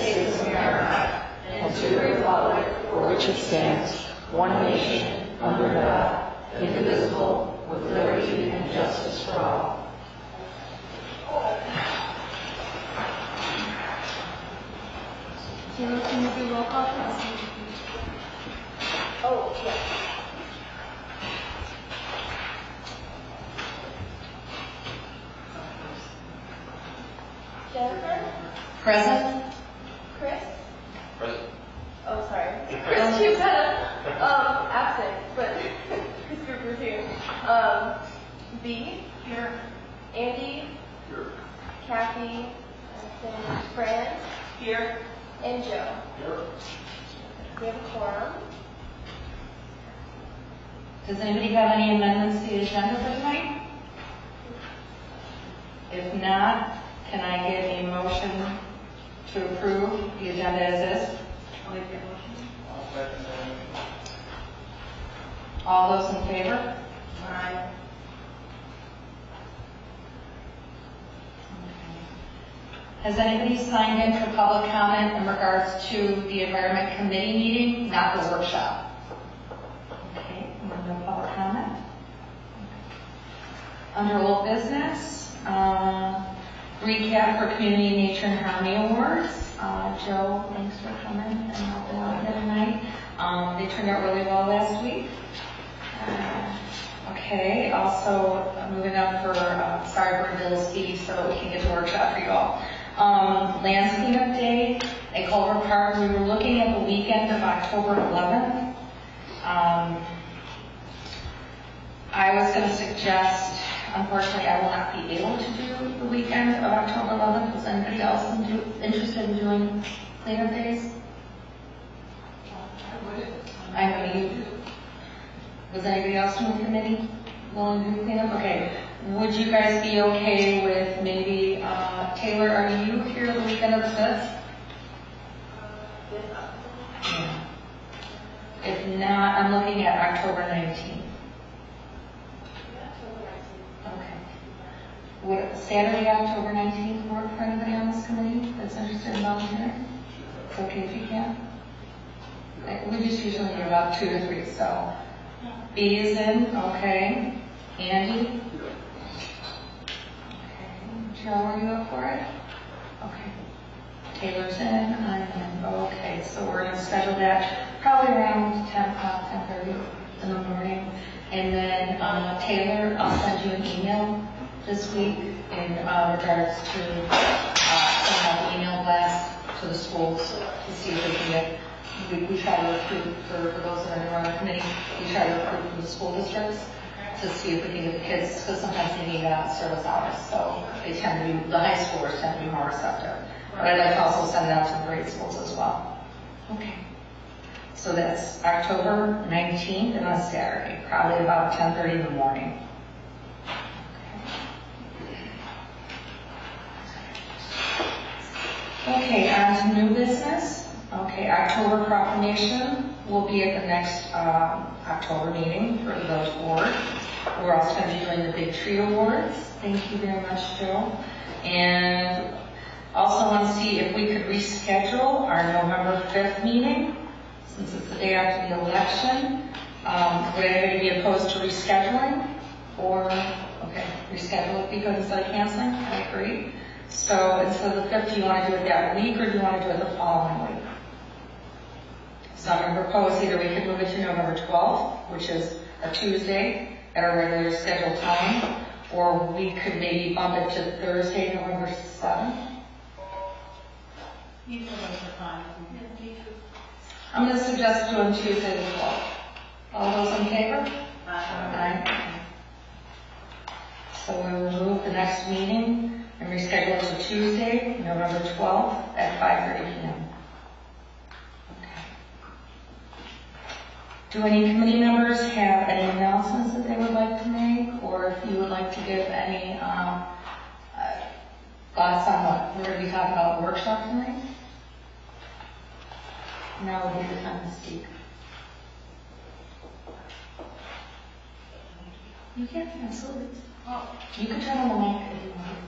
States of America and to the republic for which it stands, one nation, under God, indivisible, with liberty and justice for all. Taylor, can you do roll call, please? Oh, yeah. Jennifer? Present. Chris? Present. Oh, sorry. Chris Chiupetta, absent, but Chris Gruber's here. B? Here. Andy? Here. Kathy? And Fran? Here. And Joe. Here. We have a quorum. Does anybody have any amendments to the agenda for tonight? If not, can I get a motion to approve the agenda as is? I'll make that motion. I'll second that. All those in favor? Aye. Has anybody signed in for public comment in regards to the Environment Committee meeting, not the workshop? Okay, no public comment. Under old business, recap for Community Nature and Harmony Awards. Joe, thanks for coming and helping out here tonight. They turned out really well last week. Okay, also moving up for, sorry for Bill's speed so that we can get the workshop for you all. Lands Cleanup Day at Culver Park. We were looking at the weekend of October 11th. I was going to suggest, unfortunately, I will not be able to do the weekend of October 11th. Was anybody else interested in doing cleanup days? I know you. Was anybody else from the committee willing to do cleanup? Okay. Would you guys be okay with maybe, Taylor, are you here the weekend of the 5th? Yeah. If not, I'm looking at October 19th. Okay. Would Saturday, October 19th work for anybody on this committee that's interested in volunteering? It's okay if you can. We just usually do about 2 to 3, so. B is in, okay. Andy? Okay. Joe, are you up for it? Okay. Taylor's in, I'm in. Okay, so we're going to schedule that probably around 10:30 in the morning. And then Taylor, I'll send you an email this week in regards to sending out the email blast to the schools to see if they can get. We try to recruit, for those that are new on the committee, we try to recruit from the school districts to see if we can get the kids, because sometimes they need service hours, so they tend to be, the high schoolers tend to be more receptive. But I'd like to also send it out to the grade schools as well. Okay. So that's October 19th and on Saturday, probably about 10:30 in the morning. Okay, on to new business. Okay, October proclamation will be at the next October meeting for the village board. We're also going to be doing the Big Tree Awards. Thank you very much, Joe. And also want to see if we could reschedule our November 5th meeting, since it's the day after the election. Would anybody be opposed to rescheduling? Or, okay, reschedule it because instead of canceling? I agree. So instead of the 5th, do you want to do it that week or do you want to do it the following week? So I'm going to propose either we could move it to November 12th, which is a Tuesday at our regular scheduled time, or we could maybe bump it to Thursday, November 7th. You can make the time. I'm going to suggest doing Tuesday the 12th. All those in favor? Aye. So we will move the next meeting and reschedule it to Tuesday, November 12th at 5:30 p.m. Do any committee members have any announcements that they would like to make, or if you would like to give any thoughts on what we're going to be talking about workshop tonight? Now would be the time to speak. You can, absolutely. Oh, you can turn on the mic if you want.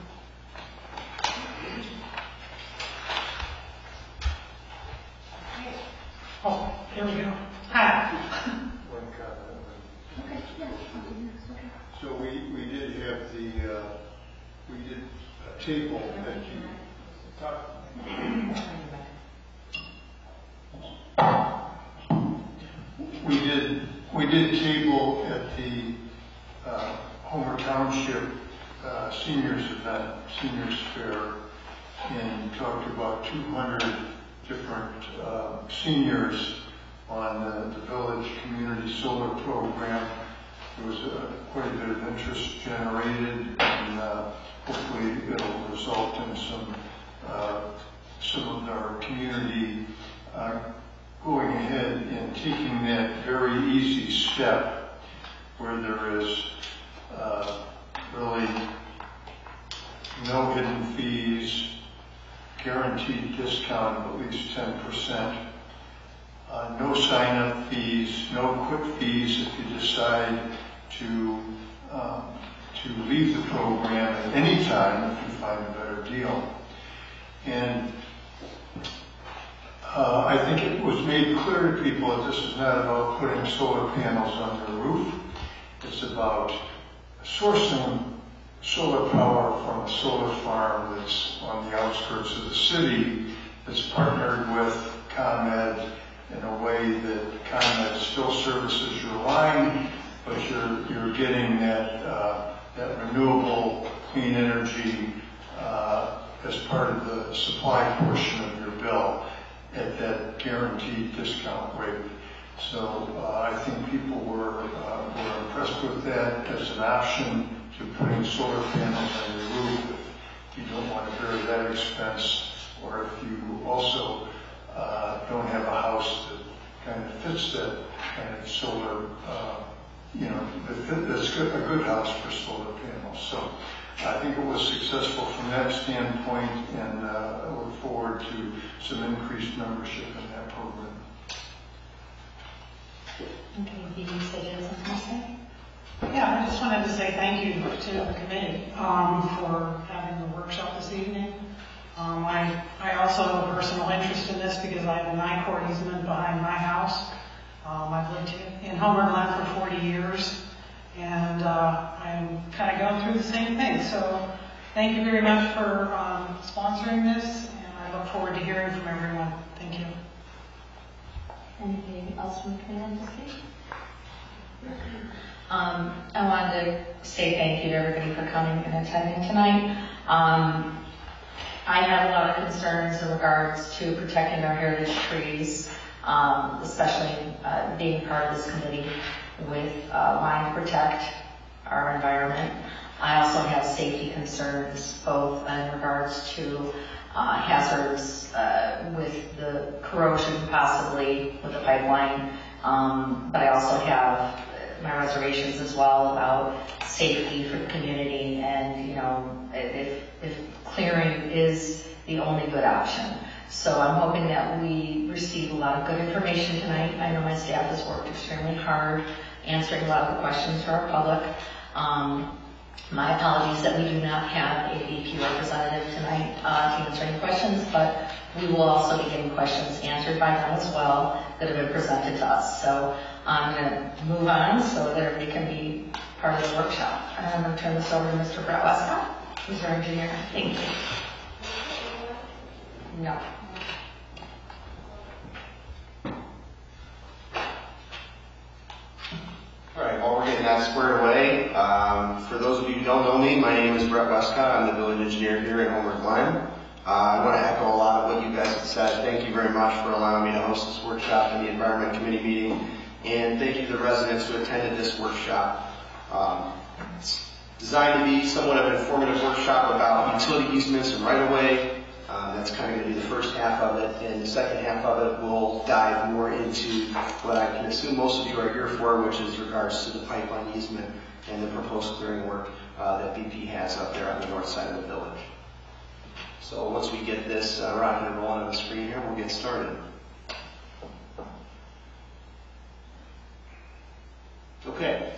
there we go. Hi. One comment. So we did have we did a table that you talked. We did table at the Homer Township Seniors Event, Seniors Fair, and talked about 200 different seniors on the village community solar program. There was quite a bit of interest generated, and hopefully it'll result in some of our community going ahead and taking that very easy step where there is really no hidden fees, guaranteed discount of at least 10%, no sign-up fees, no quit fees if you decide to leave the program at any time if you find a better deal. And I think it was made clear to people that this is not about putting solar panels on the roof. It's about sourcing solar power from a solar farm that's on the outskirts of the city, that's partnered with ComEd in a way that ComEd still services your line, but you're getting that renewable clean energy as part of the supply portion of your bill at that guaranteed discount rate. So I think people were impressed with that as an option to putting solar panels on your roof if you don't want to bear that expense, or if you also don't have a house that kind of fits that kind of solar, that's a good house for solar panels. So I think it was successful from that standpoint, and I look forward to some increased membership in that program. Okay, Dee, you said you had something to say? Yeah, I just wanted to say thank you to the committee for having the workshop this evening. I also have a personal interest in this because I have a 9-quart easement behind my house. I've lived in Homer Glen for 40 years, and I'm kind of going through the same thing. So thank you very much for sponsoring this, and I look forward to hearing from everyone. Thank you. Anything else from the committee to say? I wanted to say thank you to everybody for coming and attending tonight. I have a lot of concerns in regards to protecting our heritage trees, especially being part of this committee with wanting to protect our environment. I also have safety concerns, both in regards to hazards with the corrosion possibly with the pipeline, but I also have my reservations as well about safety for the community, and if clearing is the only good option. So I'm hoping that we receive a lot of good information tonight. I know my staff has worked extremely hard answering a lot of the questions for our public. My apologies that we do not have a VP representative tonight to answer any questions, but we will also be getting questions answered by them as well that have been presented to us. So I'm going to move on so that everybody can be part of the workshop. And I'm going to turn this over to Mr. Brett Westcott, who's our engineer. Thank you. No. All right, while we're getting that squared away, for those of you who don't know me, my name is Brett Westcott. I'm the village engineer here in Homer Glen. I want to echo a lot of what you guys have said. Thank you very much for allowing me to host this workshop in the Environment Committee meeting. And thank you to the residents who attended this workshop. It's designed to be somewhat of an informative workshop about utility easements and right-of-way. That's kind of going to be the first half of it, and the second half of it will dive more into what I can assume most of you are here for, which is regards to the pipeline easement and the proposed clearing work that BP has up there on the north side of the village. So once we get this rocking and rolling on the screen here, we'll get started. Okay.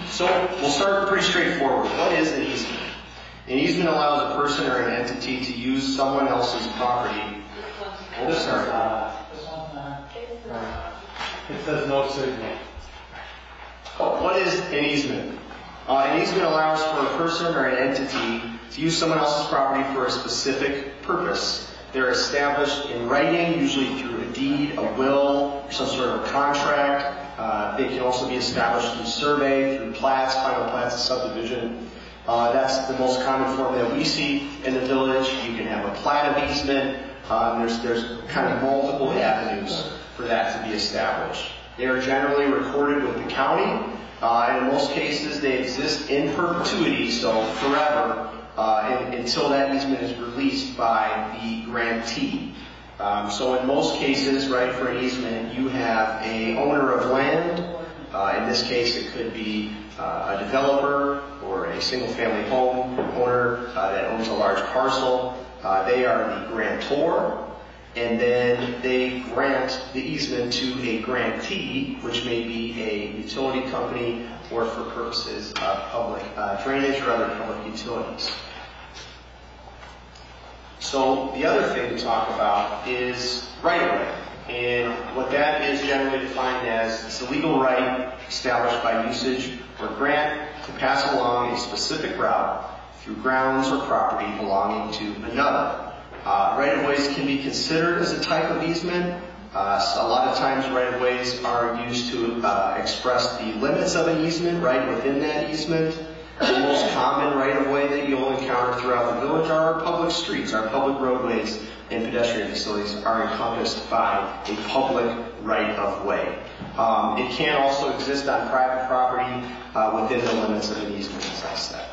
So we'll start pretty straightforward. What is an easement? An easement allows a person or an entity to use someone else's property. Oh, sorry. It says no signal. What is an easement? An easement allows for a person or an entity to use someone else's property for a specific purpose. They're established in writing, usually through a deed, a will, or some sort of contract. They can also be established through survey, through plats, final plats of subdivision. That's the most common form that we see in the village. You can have a plat of easement. There's kind of multiple avenues for that to be established. They are generally recorded with the county. In most cases, they exist in perpetuity, so forever, until that easement is released by the grantee. So in most cases, right, for an easement, you have a owner of land. In this case, it could be a developer or a single-family home owner that owns a large parcel. They are the grantor, and then they grant the easement to a grantee, which may be a utility company or for purposes of public drainage or other public utilities. So the other thing to talk about is right-of-way. And what that is generally defined as is the legal right established by usage or grant to pass along a specific route through grounds or property belonging to another. Right-of-ways can be considered as a type of easement. So a lot of times right-of-ways are used to express the limits of an easement right within that easement. The most common right-of-way that you'll encounter throughout the village are our public streets. Our public roadways and pedestrian facilities are encompassed by a public right-of-way. It can also exist on private property within the limits of an easement, as I said.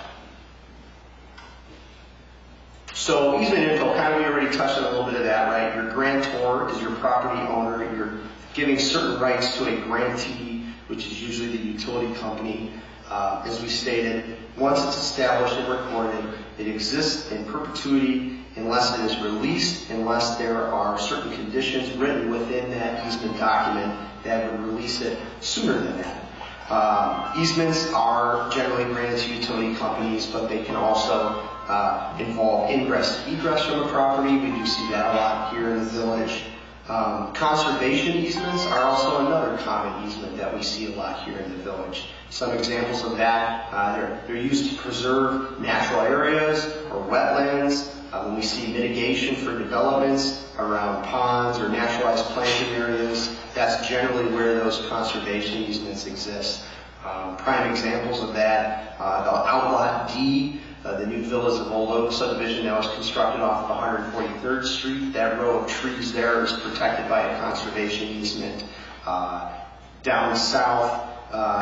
So easement info, kind of we already touched on a little bit of that, right? Your grantor is your property owner. You're giving certain rights to a grantee, which is usually the utility company. As we stated, once it's established and recorded, it exists in perpetuity unless it is released, unless there are certain conditions written within that easement document that would release it sooner than that. Easements are generally granted to utility companies, but they can also involve ingress and egress from a property. We do see that a lot here in the village. Conservation easements are also another common easement that we see a lot here in the village. Some examples of that, they're used to preserve natural areas or wetlands. When we see mitigation for developments around ponds or naturalized planting areas, that's generally where those conservation easements exist. Prime examples of that, the Outlot D, the new Villas of Old Oak subdivision that was constructed off of 143rd Street. That row of trees there is protected by a conservation easement. Down south,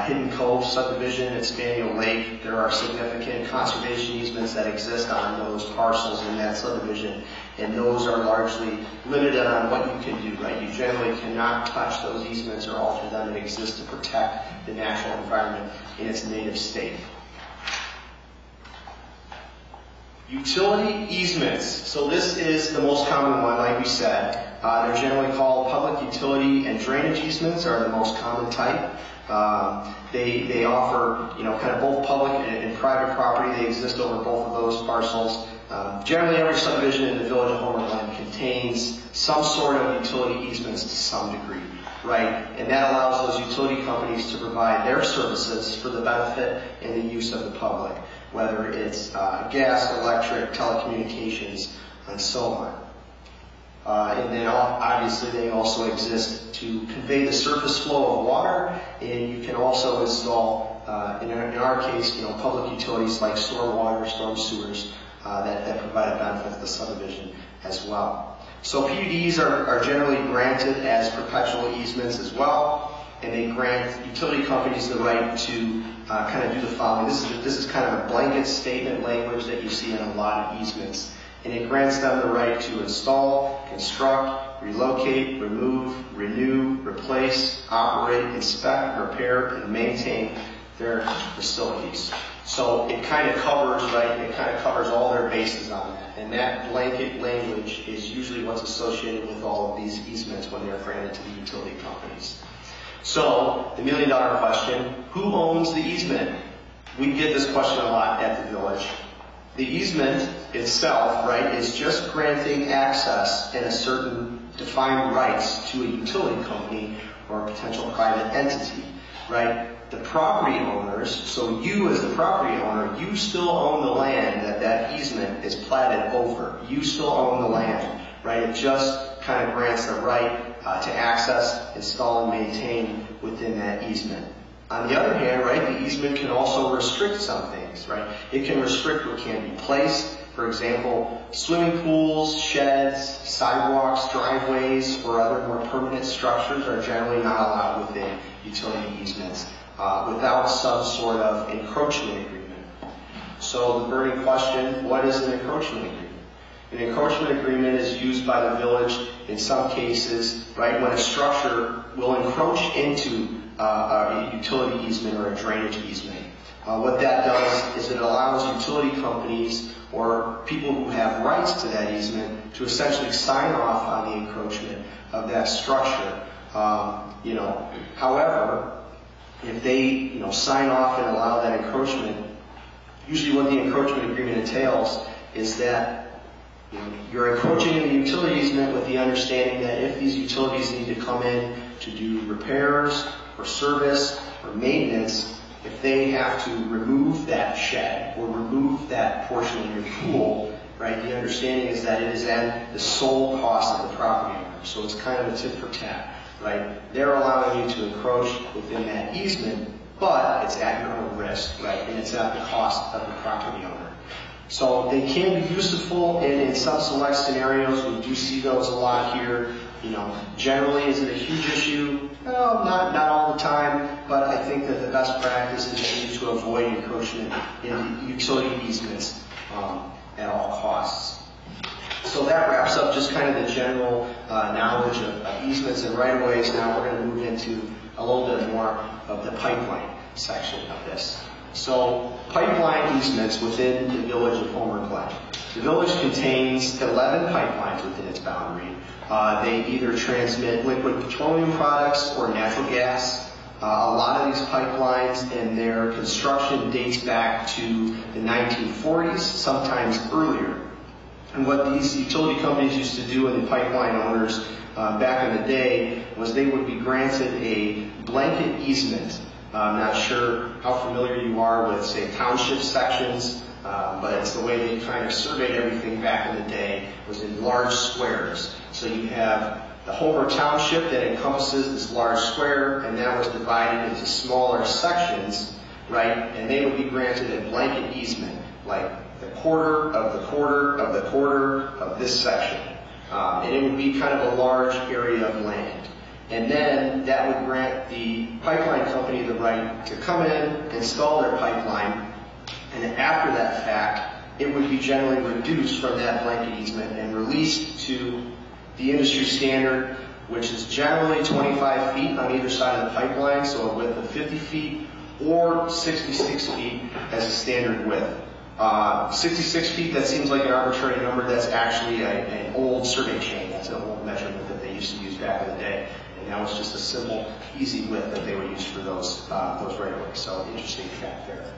Hidden Cove subdivision at Spaniel Lake, there are significant conservation easements that exist on those parcels in that subdivision, and those are largely limited on what you can do, right? You generally cannot touch those easements or alter them. It exists to protect the natural environment in its native state. Utility easements. So this is the most common one, like we said. They're generally called public utility and drainage easements are the most common type. They offer, kind of both public and private property. They exist over both of those parcels. Generally, every subdivision in the village of Homer Glen contains some sort of utility easements to some degree, right? And that allows those utility companies to provide their services for the benefit and the use of the public, whether it's gas, electric, telecommunications, and so on. And then obviously they also exist to convey the surface flow of water, and you can also install, in our case, public utilities like storm water, storm sewers, that provide a benefit to the subdivision as well. So PUDs are generally granted as perpetual easements as well, and they grant utility companies the right to kind of do the following. This is kind of a blanket statement language that you see in a lot of easements. And it grants them the right to install, construct, relocate, remove, renew, replace, operate, inspect, repair, and maintain their facilities. So it kind of covers, right, it kind of covers all their bases on that. And that blanket language is usually what's associated with all of these easements when they're granted to the utility companies. So, the $1 million question, who owns the easement? We get this question a lot at the village. The easement itself, right, is just granting access and a certain defined rights to a utility company or a potential private entity, right? The property owners, so you as the property owner, you still own the land that that easement is platted over. You still own the land, right? It just kind of grants the right to access, install, and maintain within that easement. On the other hand, right, the easement can also restrict some things, right? It can restrict what can be placed. For example, swimming pools, sheds, sidewalks, driveways, or other more permanent structures are generally not allowed within utility easements without some sort of encroachment agreement. So the burning question, what is an encroachment agreement? An encroachment agreement is used by the village in some cases, right, when a structure will encroach into a utility easement or a drainage easement. What that does is it allows utility companies or people who have rights to that easement to essentially sign off on the encroachment of that structure. However, if they sign off and allow that encroachment, usually what the encroachment agreement entails is that you're encroaching in the utility easement with the understanding that if these utilities need to come in to do repairs or service or maintenance, if they have to remove that shed or remove that portion of your pool, right, the understanding is that it is at the sole cost of the property owner. So it's kind of a tit for tat, right? They're allowing you to encroach within that easement, but it's at your own risk, right? And it's at the cost of the property owner. So they can be useful in some select scenarios. We do see those a lot here. Generally, is it a huge issue? No, not all the time, but I think that the best practice is to avoid encroachment in utility easements at all costs. So that wraps up just kind of the general knowledge of easements and right-of-ways. Now we're going to move into a little bit more of the pipeline section of this. So pipeline easements within the village of Homer Glen. The village contains 11 pipelines within its boundary. They either transmit liquid petroleum products or natural gas. A lot of these pipelines and their construction dates back to the 1940s, sometimes earlier. And what these utility companies used to do and the pipeline owners back in the day was they would be granted a blanket easement. I'm not sure how familiar you are with, say, township sections, but it's the way they kind of surveyed everything back in the day, was in large squares. So you have the Homer Township that encompasses this large square, and that was divided into smaller sections, right? And they would be granted a blanket easement, like the quarter of the quarter of the quarter of this section. And it would be kind of a large area of land. And then that would grant the pipeline company the right to come in, install their pipeline, and after that fact, it would be generally reduced from that blanket easement and released to the industry standard, which is generally 25 feet on either side of the pipeline, so a width of 50 feet, or 66 feet as a standard width. 66 feet, that seems like an arbitrary number. That's actually an old survey chain. That's an old measurement that they used to use back in the day. And that was just a simple, easy width that they would use for those right-of-ways. So interesting fact there.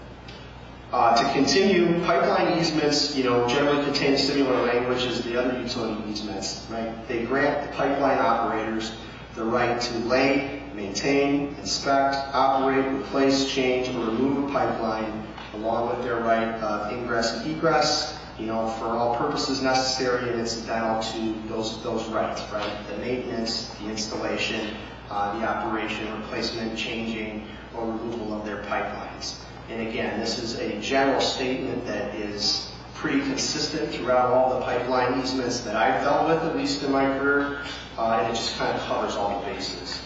To continue, pipeline easements, generally contain similar language as the other utility easements, right? They grant the pipeline operators the right to lay, maintain, inspect, operate, replace, change, or remove a pipeline, along with their right of ingress and egress, for all purposes necessary and incidental to those rights, right? The maintenance, the installation, the operation, replacement, changing, or removal of their pipelines. And again, this is a general statement that is pretty consistent throughout all the pipeline easements that I've dealt with, at least in my career, and it just kind of covers all the bases.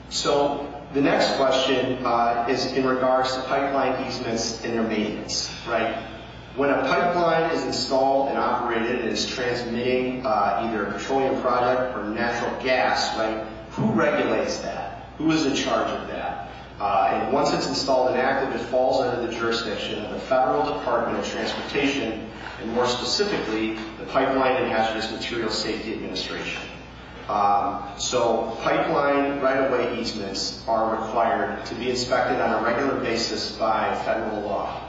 So the next question is in regards to pipeline easements and their maintenance, right? When a pipeline is installed and operated and is transmitting either a petroleum product or natural gas, right, who regulates that? Who is in charge of that? And once it's installed and active, it falls under the jurisdiction of the Federal Department of Transportation, and more specifically, the Pipeline and Hazardous Materials Safety Administration. So pipeline right-of-way easements are required to be inspected on a regular basis by federal law.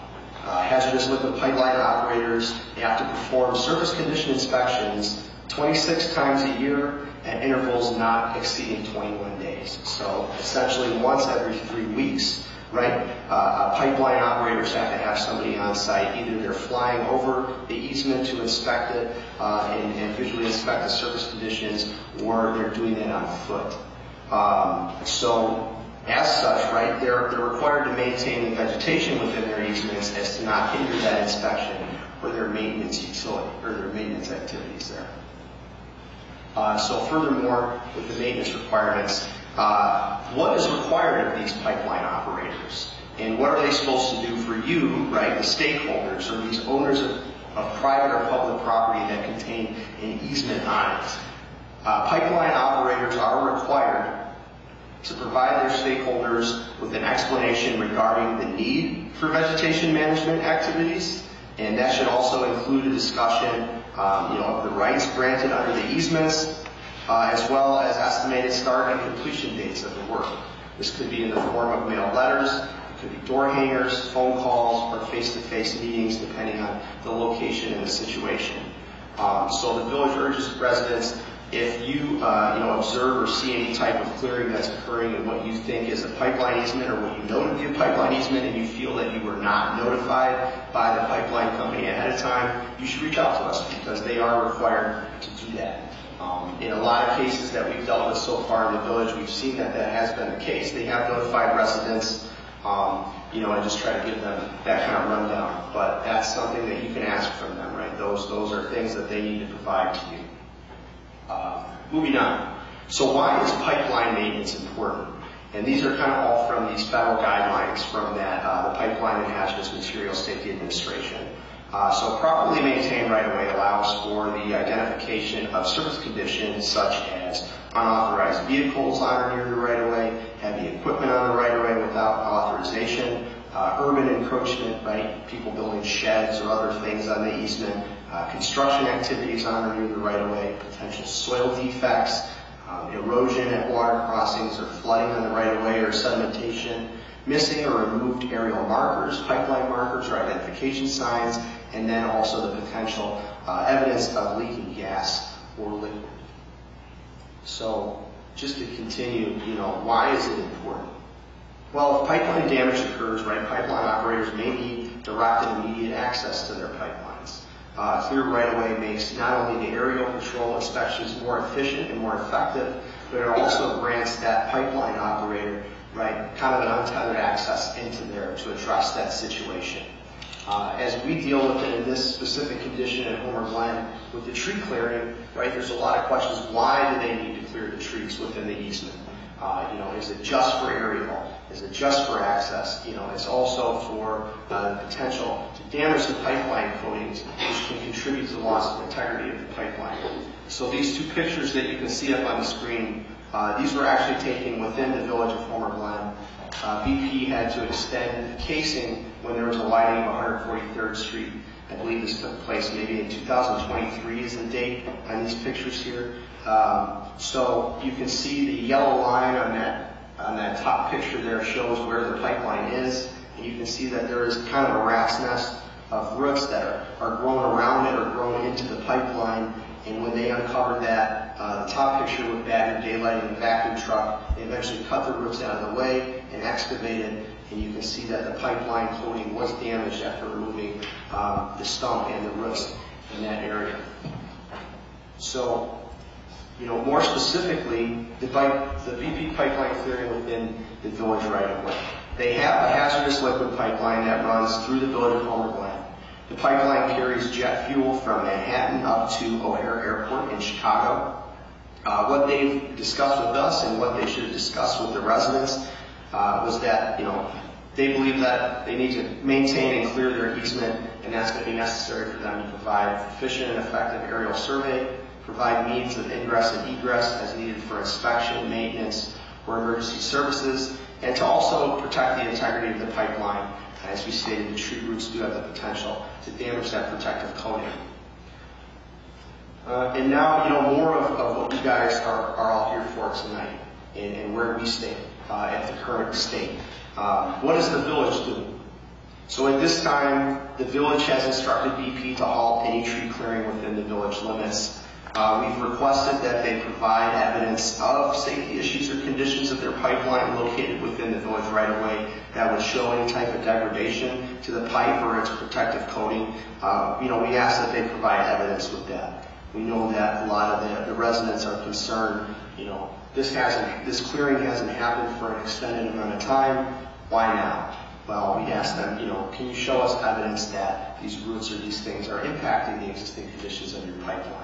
Hazardous liquid pipeline operators have to perform surface condition inspections 26 times a year at intervals not exceeding 21 days. So essentially once every 3 weeks, right? Pipeline operators have to have somebody on site. Either they're flying over the easement to inspect it and visually inspect the surface conditions, or they're doing it on foot. So as such, right, they're required to maintain the vegetation within their easements as to not hinder that inspection or their maintenance utility or their maintenance activities there. So furthermore, with the maintenance requirements, what is required of these pipeline operators? And what are they supposed to do for you, right, the stakeholders or these owners of private or public property that contain an easement on it? Pipeline operators are required to provide their stakeholders with an explanation regarding the need for vegetation management activities, and that should also include a discussion of the rights granted under the easements, as well as estimated start and completion dates of the work. This could be in the form of mailed letters, it could be door hangers, phone calls, or face-to-face meetings, depending on the location and the situation. So the village urges residents, if you observe or see any type of clearing that's occurring in what you think is a pipeline easement or what you know to be a pipeline easement, and you feel that you were not notified by the pipeline company ahead of time, you should reach out to us because they are required to do that. In a lot of cases that we've dealt with so far in the village, we've seen that that has been the case. They have notified residents, and just try to give them that kind of rundown. But that's something that you can ask from them, right? Those are things that they need to provide to you. Moving on. So why is pipeline maintenance important? And these are kind of all from these federal guidelines from that the Pipeline and Hazardous Materials Safety Administration. So properly maintained right-of-way allows for the identification of surface conditions such as unauthorized vehicles on or near the right-of-way, heavy equipment on the right-of-way without authorization, urban encroachment, right, people building sheds or other things on the easement, construction activities on or near the right-of-way, potential soil defects, erosion at water crossings or flooding on the right-of-way or sedimentation, missing or removed aerial markers, pipeline markers or identification signs, and then also the potential evidence of leaking gas or liquid. So just to continue, why is it important? Well, if pipeline damage occurs, right, pipeline operators may need direct and immediate access to their pipelines. Clear right-of-way makes not only the aerial patrol inspections more efficient and more effective, but it also grants that pipeline operator, right, kind of an untethered access into there to address that situation. As we deal with it in this specific condition at Homer Glen with the tree clearing, right, there's a lot of questions. Why do they need to clear the trees within the easement? Is it just for aerial? Is it just for access? It's also for the potential to damage the pipeline coatings, which can contribute to the loss of integrity of the pipeline. So these two pictures that you can see up on the screen, these were actually taken within the village of Homer Glen. BP had to extend the casing when there was a widening of 143rd Street. I believe this took place maybe in 2023 is the date on these pictures here. So you can see the yellow line on that top picture there shows where the pipeline is, and you can see that there is kind of a rat's nest of roots that are grown around it or grown into the pipeline. And when they uncovered that, the top picture with Badger Daylight and the vacuum truck, they eventually cut the roots out of the way and excavated, and you can see that the pipeline coating was damaged after removing the stump and the roots in that area. So, more specifically, the BP pipeline clearing within the village right-of-way. They have a hazardous liquid pipeline that runs through the village of Homer Glen. The pipeline carries jet fuel from Manhattan up to O'Hare Airport in Chicago. What they've discussed with us and what they should have discussed with the residents was that, they believe that they need to maintain and clear their easement, and that's going to be necessary for them to provide efficient and effective aerial survey, provide means of ingress and egress as needed for inspection, maintenance, or emergency services, and to also protect the integrity of the pipeline. As we stated, the tree roots do have the potential to damage that protective coating. And now, more of what you guys are all here for tonight, and where we stand at the current state. What is the village doing? So at this time, the village has instructed BP to halt any tree clearing within the village limits. We've requested that they provide evidence of safety issues or conditions of their pipeline located within the village right-of-way that would show any type of degradation to the pipe or its protective coating. We ask that they provide evidence with that. We know that a lot of the residents are concerned, this clearing hasn't happened for an extended amount of time. Why now? Well, we ask them, can you show us evidence that these roots or these things are impacting the existing conditions of your pipeline?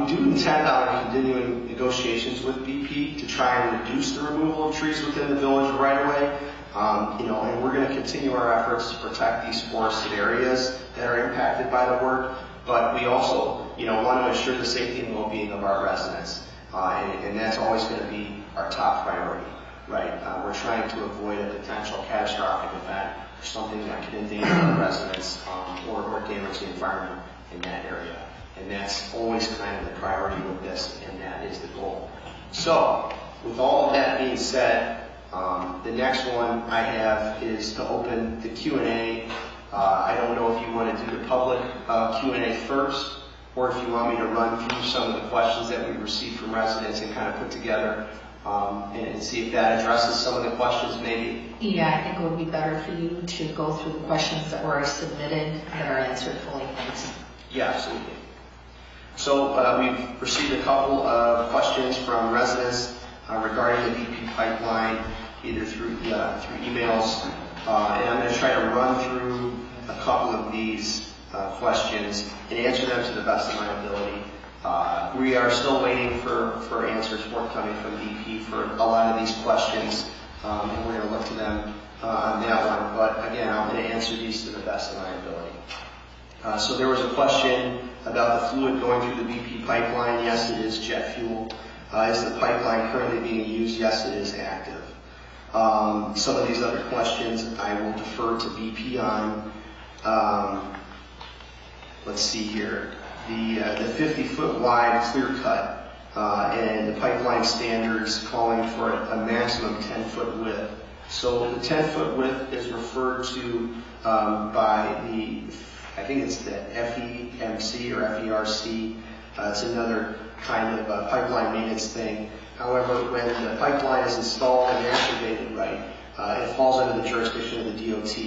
We do intend on continuing negotiations with BP to try and reduce the removal of trees within the village right-of-way. And we're going to continue our efforts to protect these forested areas that are impacted by the work. But we also, want to ensure the safety and well-being of our residents. And that's always going to be our top priority, right? We're trying to avoid a potential catastrophic event or something that could endanger our residents or damage the environment in that area. And that's always kind of the priority with this, and that is the goal. So, with all of that being said, the next one I have is to open the Q&A. I don't know if you want to do the public Q&A first, or if you want me to run through some of the questions that we received from residents and kind of put together and see if that addresses some of the questions maybe. Yeah, I think it would be better for you to go through the questions that were submitted that are answered fully. Thanks. Yeah, absolutely. So we've received a couple of questions from residents regarding the BP pipeline, either through emails, and I'm going to try to run through a couple of these questions and answer them to the best of my ability. We are still waiting for answers forthcoming from BP for a lot of these questions, and we're going to look to them on that one. But again, I'm going to answer these to the best of my ability. So there was a question about the fluid going through the BP pipeline. Yes, it is jet fuel. Is the pipeline currently being used? Yes, it is active. Some of these other questions I will defer to BP on. Let's see here. The 50-foot wide clear cut and the pipeline standards calling for a maximum 10-foot width. So the 10-foot width is referred to by I think it's the FEMC or FERC. It's another kind of pipeline maintenance thing. However, when the pipeline is installed and activated right, it falls under the jurisdiction of the DOT.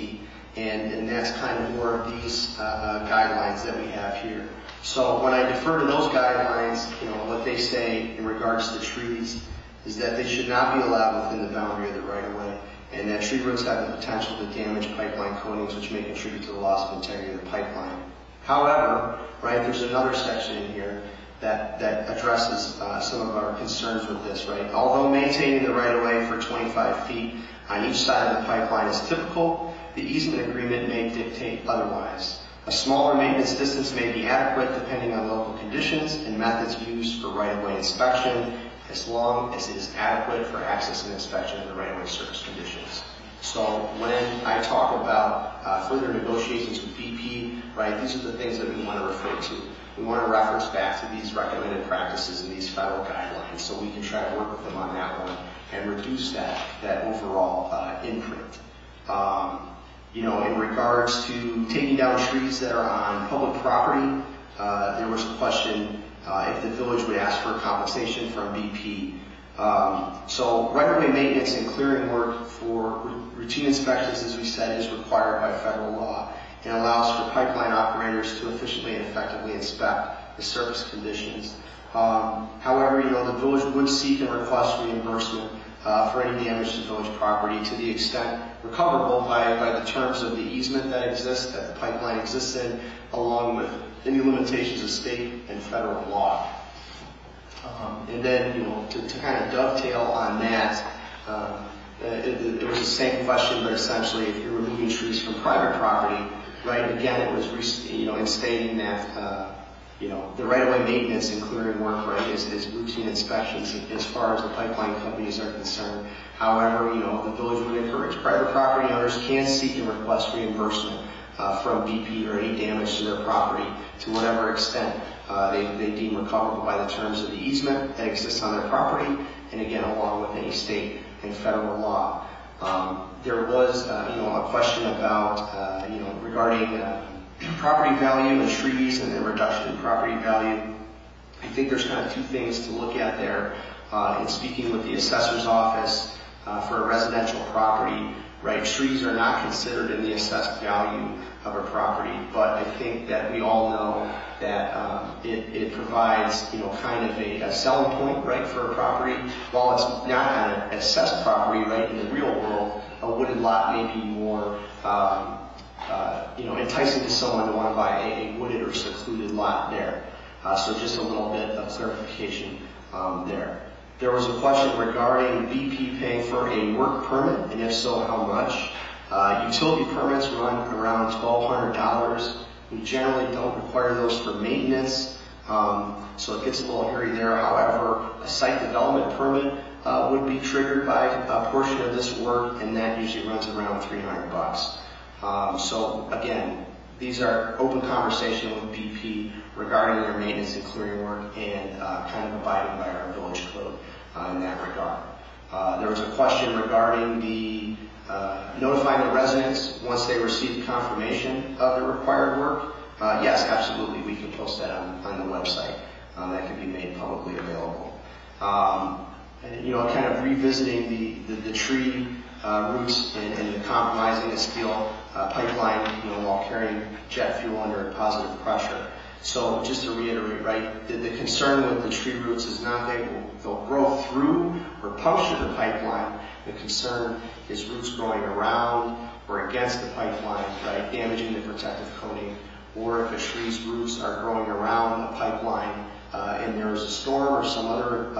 And that's kind of more of these guidelines that we have here. So when I defer to those guidelines, what they say in regards to trees is that they should not be allowed within the boundary of the right-of-way, and that tree roots have the potential to damage pipeline coatings, which may contribute to the loss of integrity of the pipeline. However, right, there's another section in here that addresses some of our concerns with this, right? Although maintaining the right-of-way for 25 feet on each side of the pipeline is typical, the easement agreement may dictate otherwise. A smaller maintenance distance may be adequate depending on local conditions and methods used for right-of-way inspection, as long as it is adequate for access and inspection of the right-of-way surface conditions. So when I talk about further negotiations with BP, right, these are the things that we want to refer to. We want to reference back to these recommended practices and these federal guidelines so we can try to work with them on that one and reduce that overall imprint. In regards to taking down trees that are on public property, there was a question if the village would ask for compensation from BP. So right-of-way maintenance and clearing work for routine inspections, as we said, is required by federal law and allows for pipeline operators to efficiently and effectively inspect the surface conditions. However, the village would seek and request reimbursement for any damage to village property to the extent recoverable by the terms of the easement that exists, that the pipeline exists in, along with any limitations of state and federal law. And then, to kind of dovetail on that, it was the same question, but essentially if you're removing trees from private property, right, again, it was, in stating that, the right-of-way maintenance and clearing work, right, is routine inspections as far as the pipeline companies are concerned. However, the village would encourage private property owners can seek and request reimbursement from BP or any damage to their property to whatever extent they deem recoverable by the terms of the easement that exists on their property, and again, along with any state and federal law. There was, a question about, regarding property value and trees and the reduction in property value. I think there's kind of two things to look at there. In speaking with the assessor's office for a residential property, right? Trees are not considered in the assessed value of a property, but I think that we all know that it provides, kind of a selling point, right, for a property. While it's not an assessed property, right, in the real world, a wooded lot may be more, enticing to someone to want to buy a wooded or secluded lot there. So just a little bit of clarification there. There was a question regarding BP paying for a work permit, and if so, how much? Utility permits run around $1,200. We generally don't require those for maintenance, so it gets a little hairy there. However, a site development permit would be triggered by a portion of this work, and that usually runs around $300. So again, these are open conversation with BP regarding their maintenance and clearing work and kind of abiding by our village code in that regard. There was a question regarding the notifying the residents once they receive confirmation of the required work. Yes, absolutely, we can post that on the website. That can be made publicly available. And, kind of revisiting the tree roots and the compromising a steel pipeline, while carrying jet fuel under positive pressure. So just to reiterate, right, the concern with the tree roots is not they'll grow through or puncture the pipeline. The concern is roots growing around or against the pipeline, right, damaging the protective coating. Or if a tree's roots are growing around a pipeline and there is a storm or some other,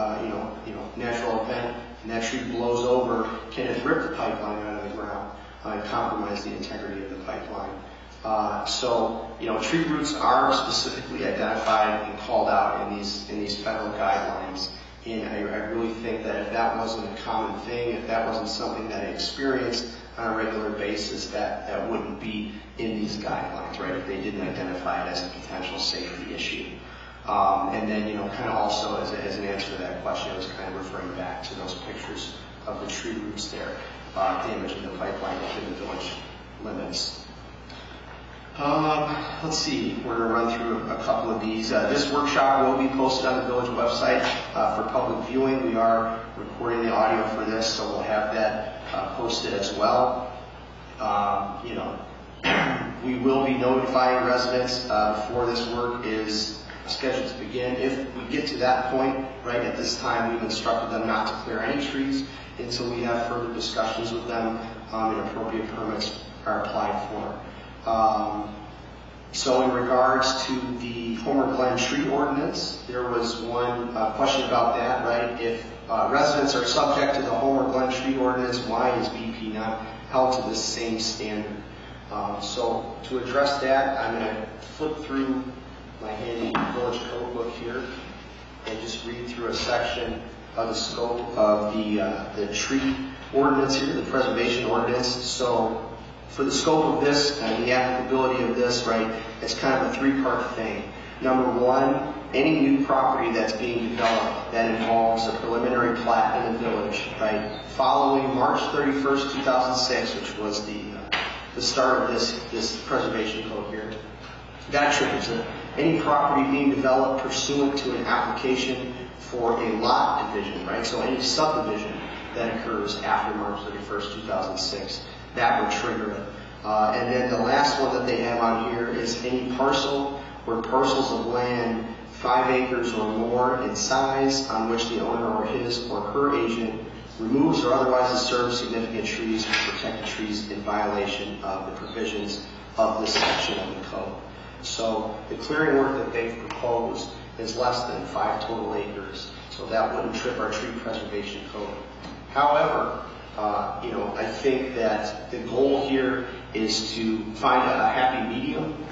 natural event, and that tree blows over, can it rip the pipeline out of the ground and compromise the integrity of the pipeline? Tree roots are specifically identified and called out in these federal guidelines. And I really think that if that wasn't a common thing, if that wasn't something that I experienced on a regular basis, that wouldn't be in these guidelines, right? If they didn't identify it as a potential safety issue. And then, kind of also as an answer to that question, I was kind of referring back to those pictures of the tree roots there, damaging the pipeline within the village limits. Let's see, we're going to run through a couple of these. This workshop will be posted on the village website for public viewing. We are recording the audio for this, so we'll have that posted as well. We will be notifying residents before this work is scheduled to begin. If we get to that point, right, at this time, we've instructed them not to clear any trees until we have further discussions with them and appropriate permits are applied for. So in regards to the Homer Glen tree ordinance, there was one question about that, right? If residents are subject to the Homer Glen tree ordinance, why is BP not held to the same standard? So to address that, I'm going to flip through my handy village code book here and just read through a section of the scope of the tree ordinance here, the preservation ordinance. So for the scope of this and the applicability of this, right, it's kind of a three-part thing. Number one, any new property that's being developed that involves a preliminary plat in the village, right, following March 31st, 2006, which was the start of this preservation code here, that triggers it. Any property being developed pursuant to an application for a lot division, right, so any subdivision that occurs after March 31st, 2006, that would trigger it. And then the last one that they have on here is any parcel or parcels of land 5 acres or more in size on which the owner or his or her agent removes or otherwise disturbs significant trees or protected trees in violation of the provisions of this section of the code. So the clearing work that they've proposed is less than 5 total acres, so that wouldn't trip our tree preservation code. However, I think that the goal here is to find a happy medium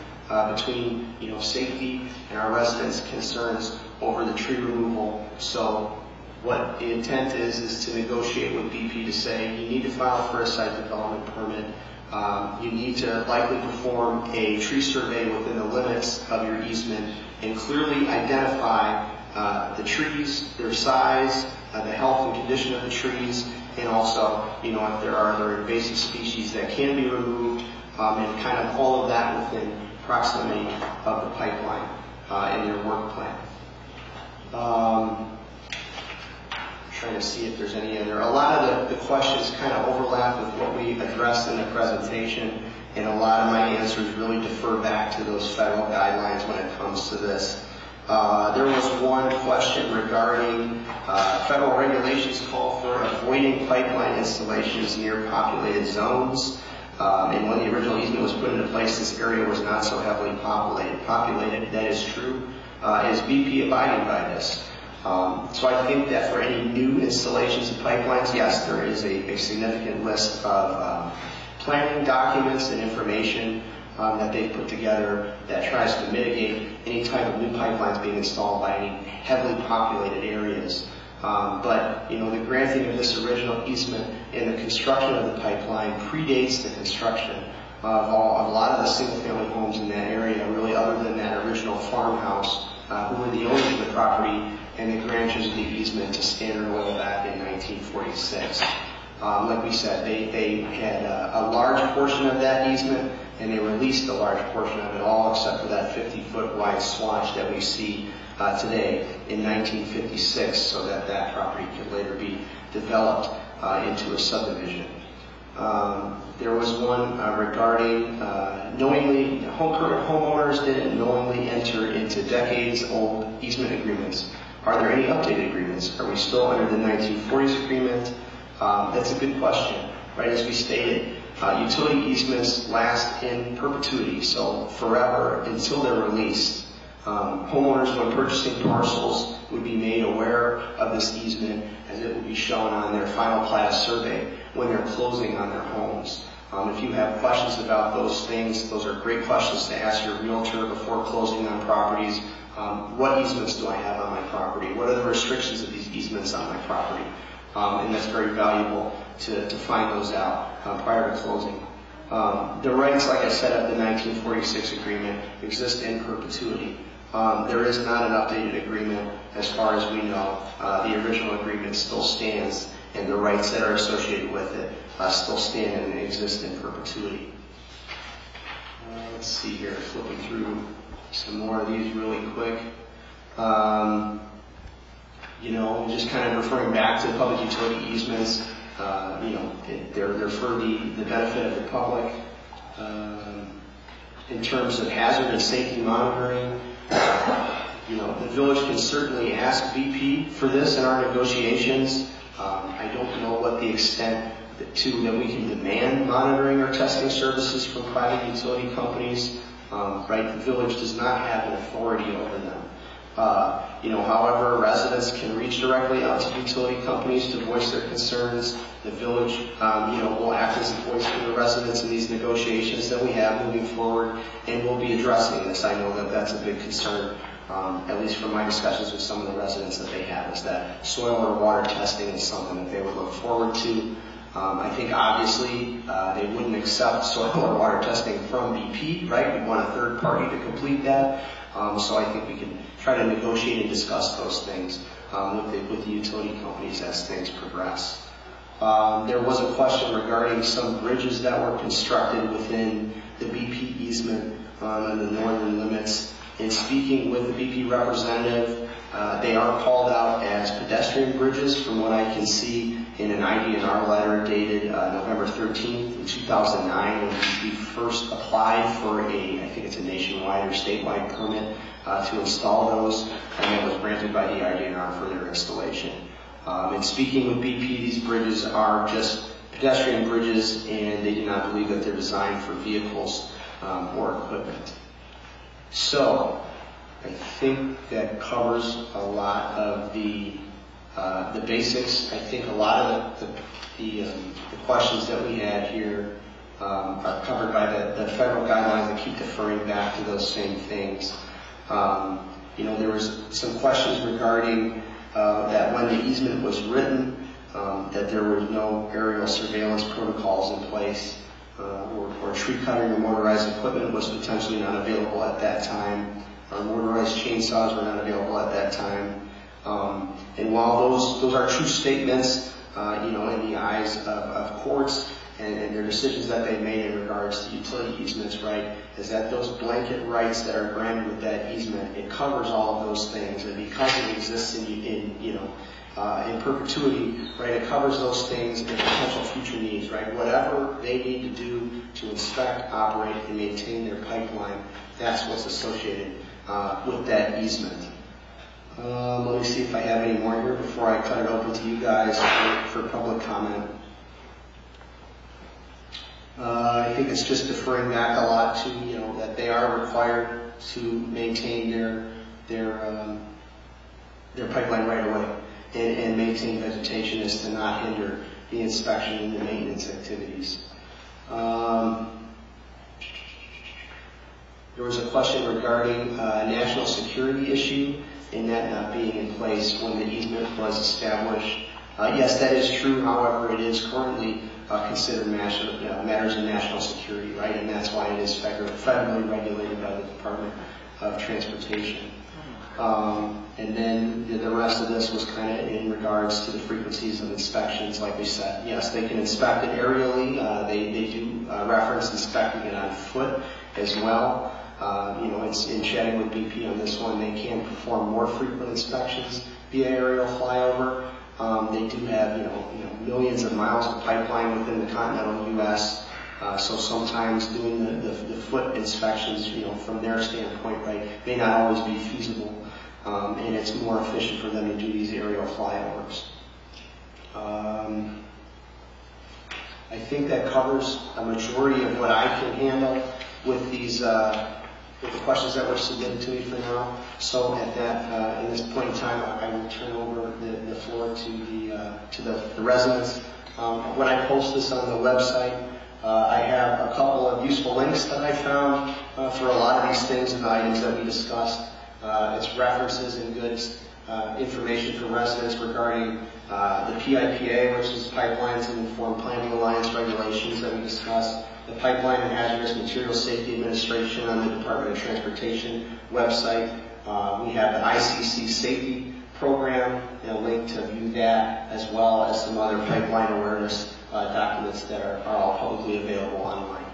between, safety and our residents' concerns over the tree removal. So what the intent is to negotiate with BP to say you need to file for a site development permit. You need to likely perform a tree survey within the limits of your easement and clearly identify the trees, their size, the health and condition of the trees, and also, if there are other invasive species that can be removed, and kind of all of that within proximity of the pipeline in their work plan. Trying to see if there's any other. A lot of the questions kind of overlap with what we addressed in the presentation, and a lot of my answers really defer back to those federal guidelines when it comes to this. There was one question regarding federal regulations call for avoiding pipeline installations near populated zones. And when the original easement was put into place, this area was not so heavily populated. That is true. Is BP abiding by this? So I think that for any new installations of pipelines, yes, there is a significant list of planning documents and information that they've put together that tries to mitigate any type of new pipelines being installed by any heavily populated areas. But the granting of this original easement and the construction of the pipeline predates the construction of a lot of the single-family homes in that area, really, other than that original farmhouse, who were the owners of the property, and the grantors of the easement to Standard Oil back in 1946. Like we said, they had a large portion of that easement, and they released a large portion of it all except for that 50-foot wide swatch that we see today in 1956, so that property could later be developed into a subdivision. There was one regarding knowingly, homeowners didn't knowingly enter into decades-old easement agreements. Are there any updated agreements? Are we still under the 1940s agreement? That's a good question. Right, as we stated, utility easements last in perpetuity, so forever until they're released. Homeowners, when purchasing parcels, would be made aware of this easement as it would be shown on their final plat survey when they're closing on their homes. If you have questions about those things, those are great questions to ask your realtor before closing on properties. What easements do I have on my property? What are the restrictions of these easements on my property? And that's very valuable to find those out prior to closing. The rights, like I said, of the 1946 agreement exist in perpetuity. There is not an updated agreement as far as we know. The original agreement still stands, and the rights that are associated with it still stand and exist in perpetuity. Let's see here, flipping through some more of these really quick. Just kind of referring back to public utility easements, they're for the benefit of the public. In terms of hazard and safety monitoring, the village can certainly ask BP for this in our negotiations. I don't know what the extent that we can demand monitoring or testing services from private utility companies. Right, the village does not have an authority over them. However, residents can reach directly out to utility companies to voice their concerns. The village, will act as a voice for the residents in these negotiations that we have moving forward, and we'll be addressing this. I know that that's a big concern, at least from my discussions with some of the residents that they have, is that soil or water testing is something that they would look forward to. I think obviously they wouldn't accept soil or water testing from BP, right? We want a third party to complete that. So I think we can try to negotiate and discuss those things with the utility companies as things progress. There was a question regarding some bridges that were constructed within the BP easement in the northern limits. In speaking with the BP representative, they are called out as pedestrian bridges from what I can see in an ID&R letter dated November 13th, 2009, when BP first applied for I think it's a nationwide or statewide permit to install those, and it was granted by the ID&R for their installation. In speaking with BP, these bridges are just pedestrian bridges, and they do not believe that they're designed for vehicles or equipment. So, I think that covers a lot of the basics. I think a lot of the questions that we had here are covered by the federal guidelines that keep deferring back to those same things. There was some questions regarding that when the easement was written, that there were no aerial surveillance protocols in place, or tree cutting or motorized equipment was potentially not available at that time, or motorized chainsaws were not available at that time. And while those are true statements, in the eyes of courts and their decisions that they made in regards to utility easements, right, is that those blanket rights that are granted with that easement, it covers all of those things, and because it exists in perpetuity, right, it covers those things and potential future needs, right, whatever they need to do to inspect, operate, and maintain their pipeline, that's what's associated with that easement. Let me see if I have any more here before I cut it open to you guys for public comment. I think it's just deferring back a lot to, that they are required to maintain their pipeline right away and maintain vegetation is to not hinder the inspection and the maintenance activities. There was a question regarding a national security issue and that not being in place when the easement was established. Yes, that is true. However, it is currently considered matters of national security, right? And that's why it is federally regulated by the Department of Transportation. And then the rest of this was kind of in regards to the frequencies of inspections, like we said. Yes, they can inspect it aerially. They do reference inspecting it on foot as well. It's in chatting with BP on this one. They can perform more frequent inspections via aerial flyover. They do have, millions of miles of pipeline within the continental U.S. So sometimes doing the foot inspections, from their standpoint, right, may not always be feasible. And it's more efficient for them to do these aerial flyovers. I think that covers a majority of what I can handle with these with the questions that were submitted to me for now. So at that, in this point in time, I will turn over the floor to the residents. When I post this on the website, I have a couple of useful links that I found for a lot of these things and items that we discussed. It's references and good information for residents regarding the PIPA, which is Pipelines and Informed Planning Alliance regulations that we discussed, the Pipeline and Hazardous Materials Safety Administration on the Department of Transportation website. We have the ICC Safety Program and a link to view that, as well as some other pipeline awareness documents that are all publicly available online.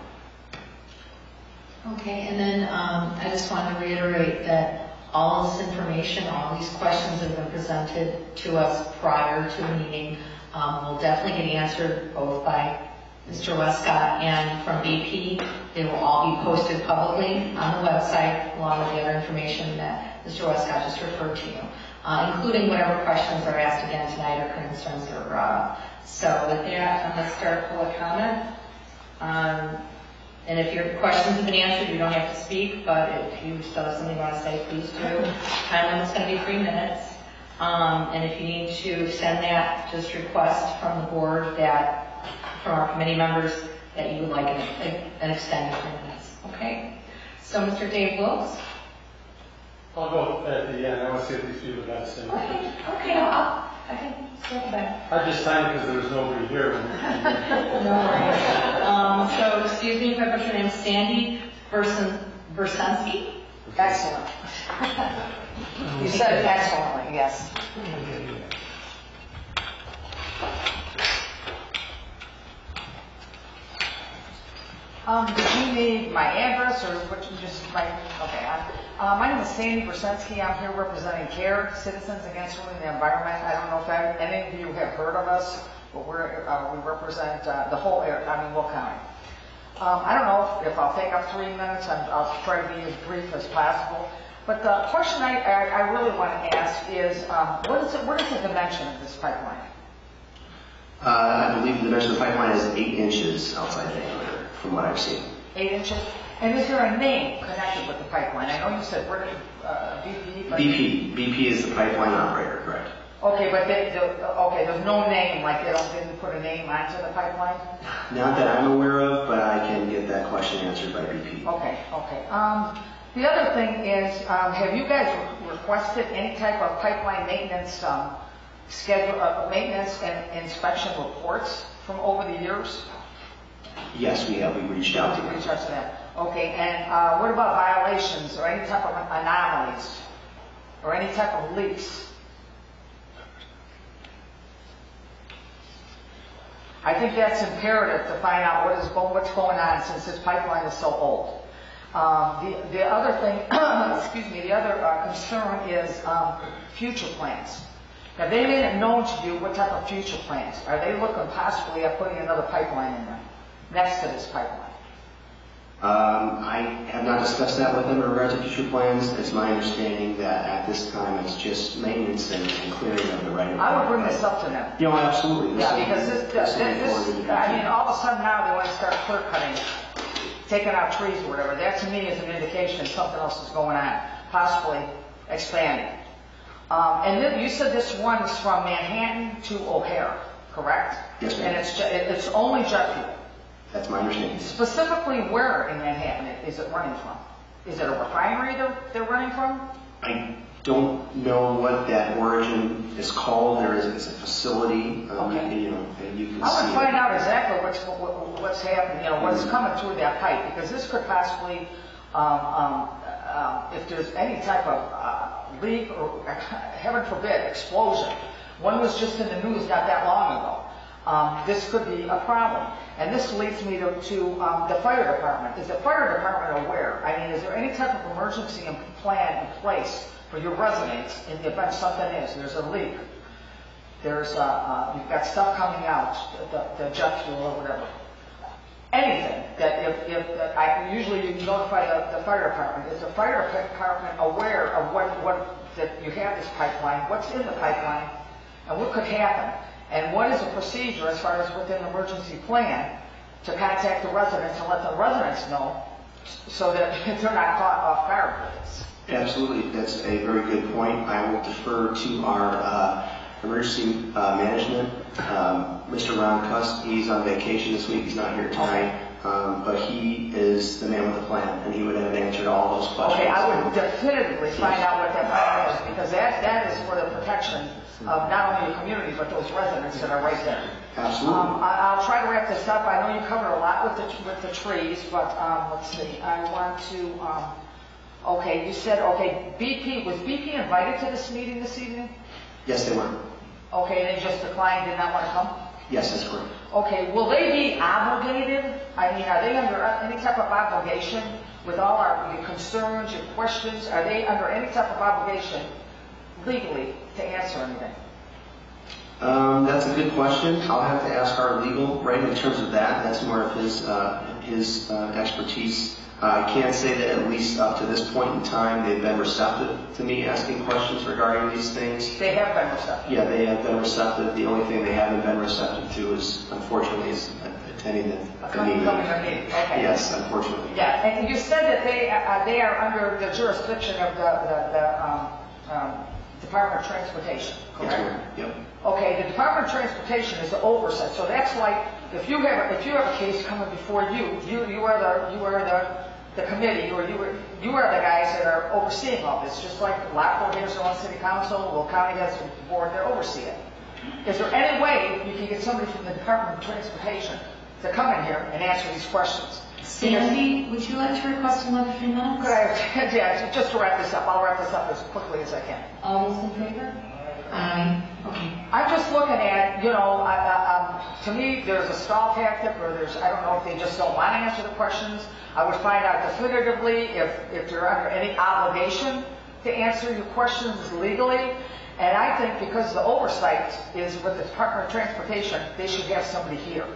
Okay, and then I just want to reiterate that all this information, all these questions that have been presented to us prior to the meeting will definitely get answered both by Mr. Westcott and from BP. They will all be posted publicly on the website along with the other information that Mr. Westcott just referred to you, including whatever questions are asked again tonight or concerns that are brought up. So with that, let's start public comment. And if your questions have been answered, you don't have to speak, but if you still have something you want to say, please do. Time limit's going to be 3 minutes. And if you need to send that, just request from the board that, from our committee members, that you would like an extended 3 minutes. Okay? So Mr. Dave Wilkes. I'll go at the end. I want to see if these people got to say. Okay, I can circle back. I just signed because there was nobody here. No worries. So, excuse me if I put your name, Sandy Bersensky? Excellent. You said it excellently, yes. Did you need my address or what you just write? Okay. My name is Sandy Bersensky. I'm here representing CARE, Citizens Against Ruining the Environment. I don't know if any of you have heard of us, but we represent the whole area, Will County. I don't know if I'll take up 3 minutes. I'll try to be as brief as possible. But the question I really want to ask is, what is the dimension of this pipeline? I believe the dimension of the pipeline is 8 inches outside diameter, from what I've seen. 8 inches? And is there a name connected with the pipeline? I know you said BP. But BP is the pipeline operator, correct? Okay, but there's no name, like they didn't put a name onto the pipeline? Not that I'm aware of, but I can get that question answered by BP. Okay. The other thing is, have you guys requested any type of pipeline maintenance schedule, maintenance and inspection reports from over the years? Yes, we have. We reached out to them. Reached out to them. Okay, and what about violations or any type of anomalies or any type of leaks? I think that's imperative to find out what's going on since this pipeline is so old. The other thing, excuse me, the other concern is future plans. Have they made it known to you what type of future plans? Are they looking possibly at putting another pipeline in there next to this pipeline? I have not discussed that with them in regards to future plans. It's my understanding that at this time it's just maintenance and clearing of the right of way. I would bring this up to them. You know, absolutely. Yeah, because I mean, all of a sudden now they want to start clear cutting, taking out trees or whatever. That to me is an indication something else is going on, possibly expanding. And then you said this one is from Manhattan to O'Hare, correct? Yes, ma'am. And it's only jet fuel. That's my understanding. Specifically where in Manhattan is it running from? Is it a refinery they're running from? I don't know what that origin is called. It's a facility. Okay. You know, and you can I would see find it. out exactly what's happening, you know, what's coming through that pipe, because this could possibly, if there's any type of leak or, heaven forbid, explosion. One was just in the news not that long ago. This could be a problem. And this leads me to the fire department. Is the fire department aware? I mean, is there any type of emergency plan in place for your residents in the event something there's a leak? There's, you've got stuff coming out, the jet fuel or whatever. Anything that I usually you notify the fire department. Is the fire department aware of that you have this pipeline, what's in the pipeline, and what could happen? And what is the procedure as far as within an emergency plan to contact the residents and let the residents know so that they're not caught off guard with this? Absolutely. That's a very good point. I will defer to our emergency management. Mr. Ron Cusk, he's on vacation this week. He's not here tonight. But he is the man with the plan, and he would have answered all those questions. Okay, I would definitively find out what that plan is, because that is for the protection of not only the community, but those residents that are right there. Absolutely. I'll try to wrap this up. I know you covered a lot with the trees, but let's see. I want to, okay, you said, okay, was BP invited to this meeting this evening? Yes, they were. Okay, they just declined, did not want to come? Yes, that's correct. Okay, will they be obligated? I mean, are they under any type of obligation with all your concerns, your questions? Are they under any type of obligation legally to answer anything? That's a good question. I'll have to ask our legal, right, in terms of that. That's more of his expertise. I can say that at least up to this point in time, they've been receptive to me asking questions regarding these things. They have been receptive. Yeah, they have been receptive. The only thing they haven't been receptive to is, unfortunately, attending the meeting. Okay. Yes, unfortunately. Yeah, and you said that they are under the jurisdiction of the Department of Transportation, correct? That's correct. Yep. Okay, the Department of Transportation is the oversight. So that's like if you have a case coming before you are the committee, or you are the guys that are overseeing all this. Just like Lockport has their own city council, Will County has a board that oversee it. Is there any way you can get somebody from the Department of Transportation to come in here and answer these questions? Sandy, would you like to request another 3 minutes? Could I, yeah, just to wrap this up. I'll wrap this up as quickly as I can. All those in favor? Aye. Okay. I'm just looking at, to me, there's a stall tactic, or I don't know if they just don't want to answer the questions. I would find out definitively if they're under any obligation to answer your questions legally. And I think because the oversight is with the Department of Transportation, they should have somebody here,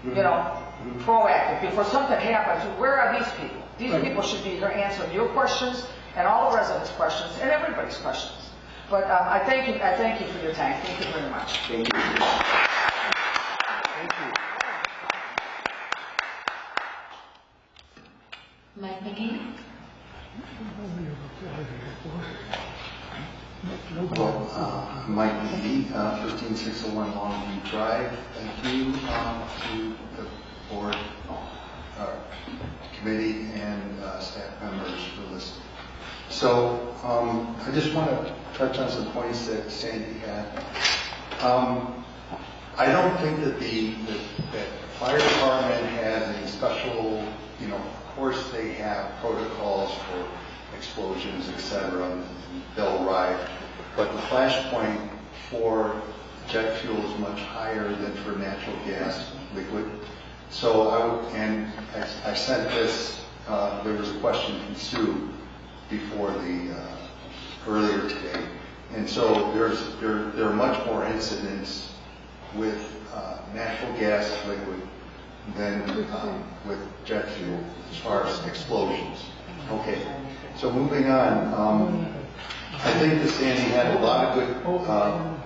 proactive. Before something happens, where are these people? These people should be here answering your questions and all the residents' questions and everybody's questions. But I thank you for your time. Thank you very much. Thank you. Thank you. Mike McGee? Well, Mike McGee, 15601 Longview Drive. Thank you to the board, committee, and staff members for listening. So I just want to touch on some points that Sandy had. I don't think that the fire department has any special, of course they have protocols for explosions, etc., and they'll arrive. But the flashpoint for jet fuel is much higher than for natural gas liquid. So I sent this, there was a question from Sue before earlier today. And so there are much more incidents with natural gas liquid than with jet fuel as far as explosions. Okay, so moving on. I think that Sandy had a lot of good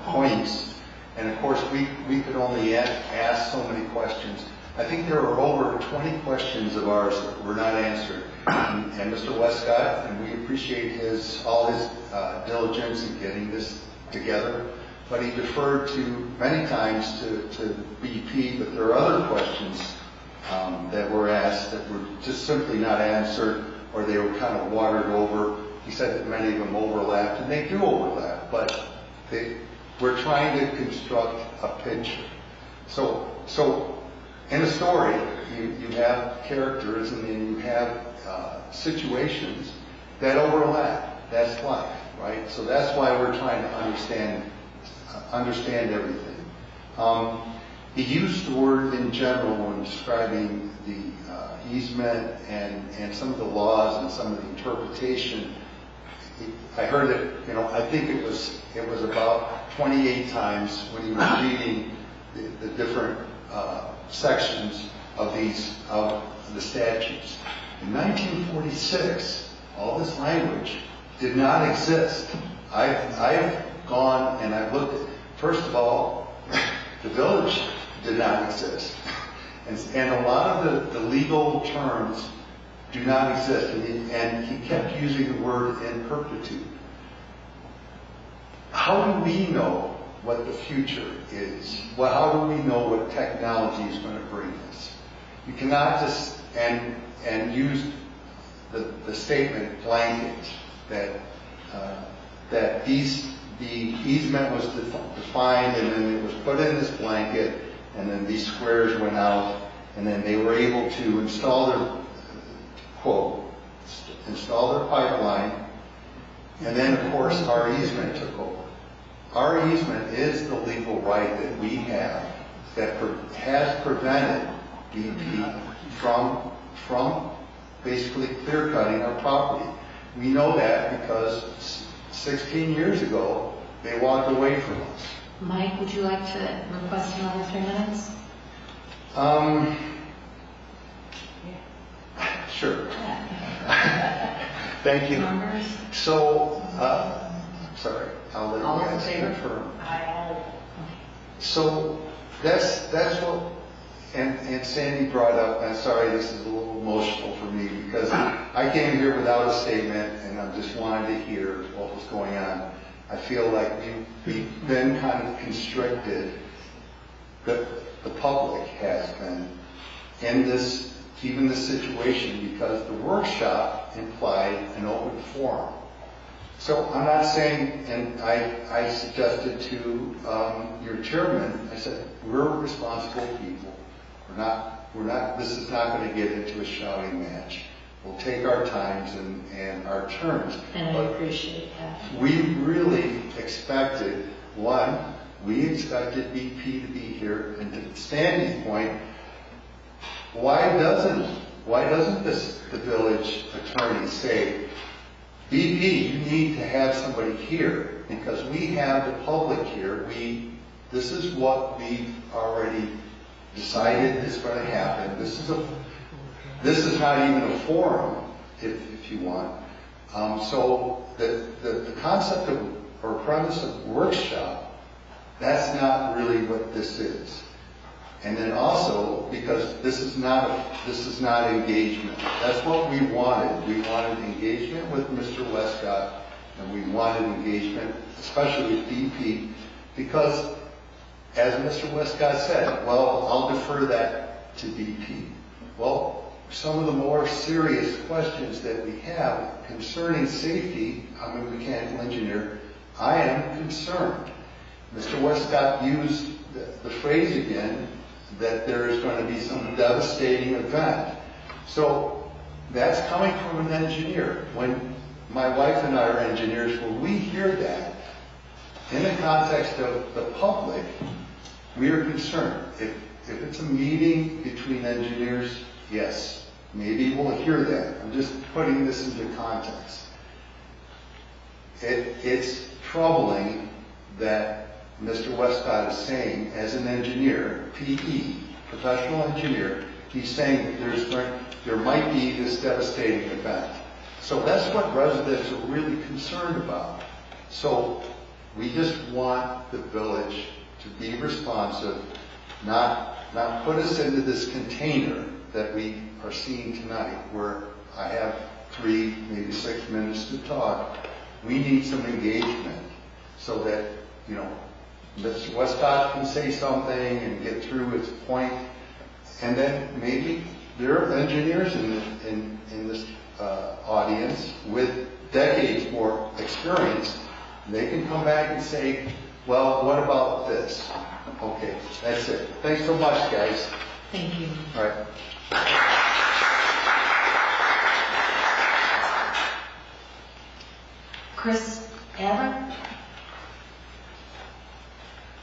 points, and of course we could only ask so many questions. I think there were over 20 questions of ours that were not answered, and Mr. Westcott, and we appreciate all his diligence in getting this together, but he deferred to many times to BP, but there are other questions that were asked that were just simply not answered, or they were kind of watered over. He said that many of them overlapped, and they do overlap, but we're trying to construct a picture. So in a story, you have characters and then you have situations that overlap. That's life, right? So that's why we're trying to understand everything. He used the word in general when describing the easement and some of the laws and some of the interpretation. I heard it, I think it was about 28 times when he was reading the different sections of the statutes. In 1946, all this language did not exist. I've gone and I've looked at, first of all, the village did not exist. And a lot of the legal terms do not exist. And he kept using the word in perpetuity. How do we know what the future is? Well, how do we know what technology is going to bring us? You cannot just and use the statement blanket that the easement was defined and then it was put in this blanket and then these squares went out and then they were able to install their pipeline, and then of course our easement took over. Our easement is the legal right that we have that has prevented BP from basically clear cutting our property. We know that because 16 years ago they walked away from us. Mike, would you like to request another 3 minutes? Sure. Thank you. Numbers? So, sorry, I'll let All you in guys favor? confirm. Aye. So that's what, and Sandy brought up, and I'm sorry this is a little emotional for me because I came here without a statement and I just wanted to hear what was going on. I feel like we've been kind of constricted, the public has been, in even this situation because the workshop implied an open forum. So I'm not saying, and I suggested to your chairman, I said, we're responsible people. This is not going to get into a shouting match. We'll take our times and our turns. And I appreciate that. We really expected, we expected BP to be here, and to the standing point, why doesn't the village attorney say, BP, you need to have somebody here because we have the public here. This is what we've already decided is going to happen. This is not even a forum, if you want. So the concept of or premise of workshop, that's not really what this is. And then also, because this is not engagement. That's what we wanted. We wanted engagement with Mr. Westcott, and we wanted engagement, especially with BP, because, as Mr. Westcott said, well, I'll defer that to BP. Well, some of the more serious questions that we have concerning safety, I'm a mechanical engineer, I am concerned. Mr. Westcott used the phrase again, that there is going to be some devastating event. So that's coming from an engineer. When my wife and I are engineers, when we hear that, in the context of the public, we are concerned. If it's a meeting between engineers, yes, maybe we'll hear that. I'm just putting this into context. It's troubling that Mr. Westcott is saying, as an engineer, PE, professional engineer, he's saying there might be this devastating event. So that's what residents are really concerned about. So we just want the village to be responsive, not put us into this container that we are seeing tonight, where I have 3, maybe 6 minutes to talk. We need some engagement so that, Mr. Westcott can say something and get through his point. And then maybe there are engineers in this audience with decades more experience. They can come back and say, well, what about this? Okay, that's it. Thanks so much, guys. Thank you. All right. Chris Adler?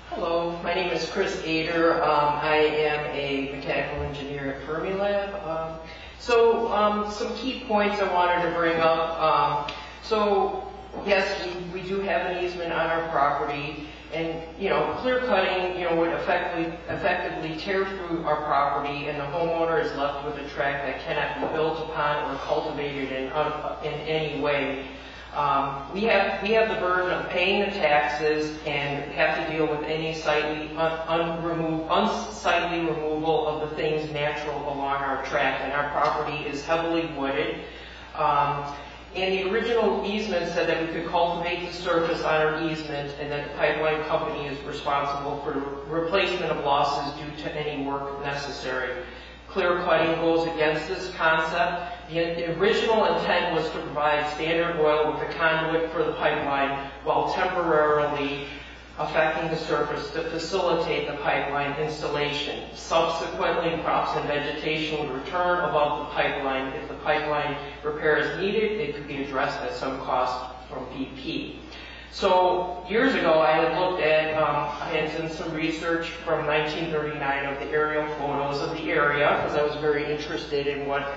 Hello, my name is Chris Ader. I am a mechanical engineer at Fermilab. Some key points I wanted to bring up. Yes, we do have an easement on our property, and clear cutting would effectively tear through our property, and the homeowner is left with a tract that cannot be built upon or cultivated in any way. We have the burden of paying the taxes and have to deal with any unsightly removal of the things natural along our tract, and our property is heavily wooded. And the original easement said that we could cultivate the surface on our easement, and that the pipeline company is responsible for replacement of losses due to any work necessary. Clear cutting goes against this concept. The original intent was to provide Standard Oil with a conduit for the pipeline while temporarily affecting the surface to facilitate the pipeline installation. Subsequently, crops and vegetation would return above the pipeline. If the pipeline repair is needed, it could be addressed at some cost from BP. So years ago, I had looked at, I had done some research from 1939 of the aerial photos of the area, because I was very interested in what,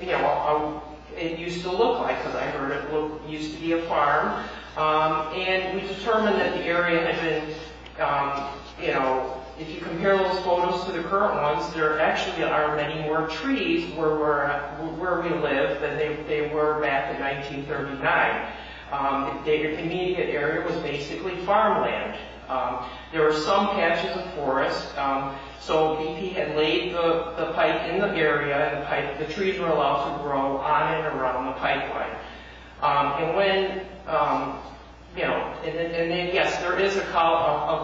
it used to look like, because I heard it used to be a farm. And we determined that the area had been, if you compare those photos to the current ones, there actually are many more trees where we live than they were back in 1939. The immediate area was basically farmland. There were some patches of forest. So BP had laid the pipe in the area, and the trees were allowed to grow on and around the pipeline. And when, yes, there is a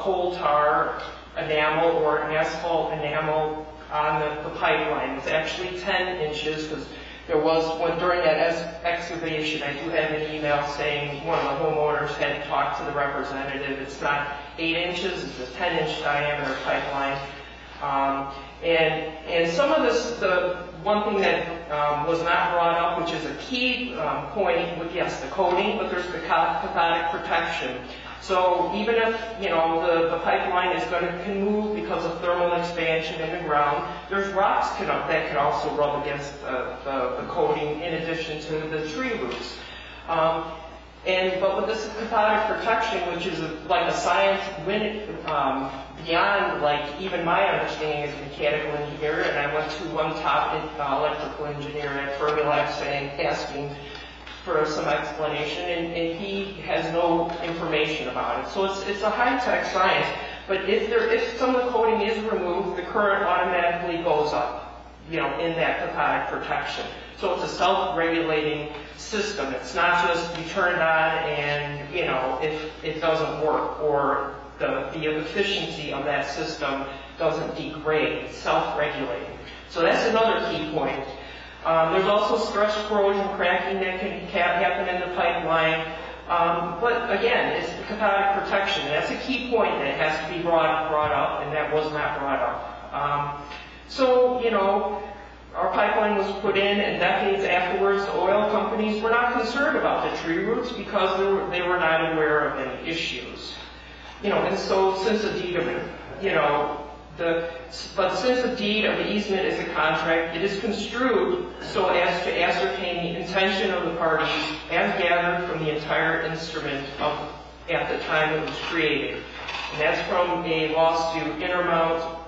coal tar enamel or an asphalt enamel on the pipeline. It's actually 10 inches, because there was one during that excavation. I do have an email saying one of the homeowners had talked to the representative. It's not 8 inches, it's a 10-inch diameter pipeline. And some of this, the one thing that was not brought up, which is a key point, with yes, the coating, but there's the cathodic protection. So even if the pipeline can move because of thermal expansion in the ground, there's rocks that could also rub against the coating in addition to the tree roots. But with this cathodic protection, which is like a science beyond like even my understanding as a mechanical engineer, and I went to one top electrical engineer at Fermilab asking for some explanation, and he has no information about it. So it's a high-tech science, but if some of the coating is removed, the current automatically goes up, in that cathodic protection. So it's a self-regulating system. It's not just you turn it on and, if it doesn't work, or the efficiency of that system doesn't degrade. It's self-regulating. So that's another key point. There's also stress corrosion cracking that can happen in the pipeline. But again, it's the cathodic protection. That's a key point that has to be brought up, and that was not brought up. Our pipeline was put in, and decades afterwards, the oil companies were not concerned about the tree roots because they were not aware of any issues. And so since the deed of, since the deed of easement is a contract, it is construed so as to ascertain the intention of the parties as gathered from the entire instrument at the time it was created. And that's from a lawsuit, Intermount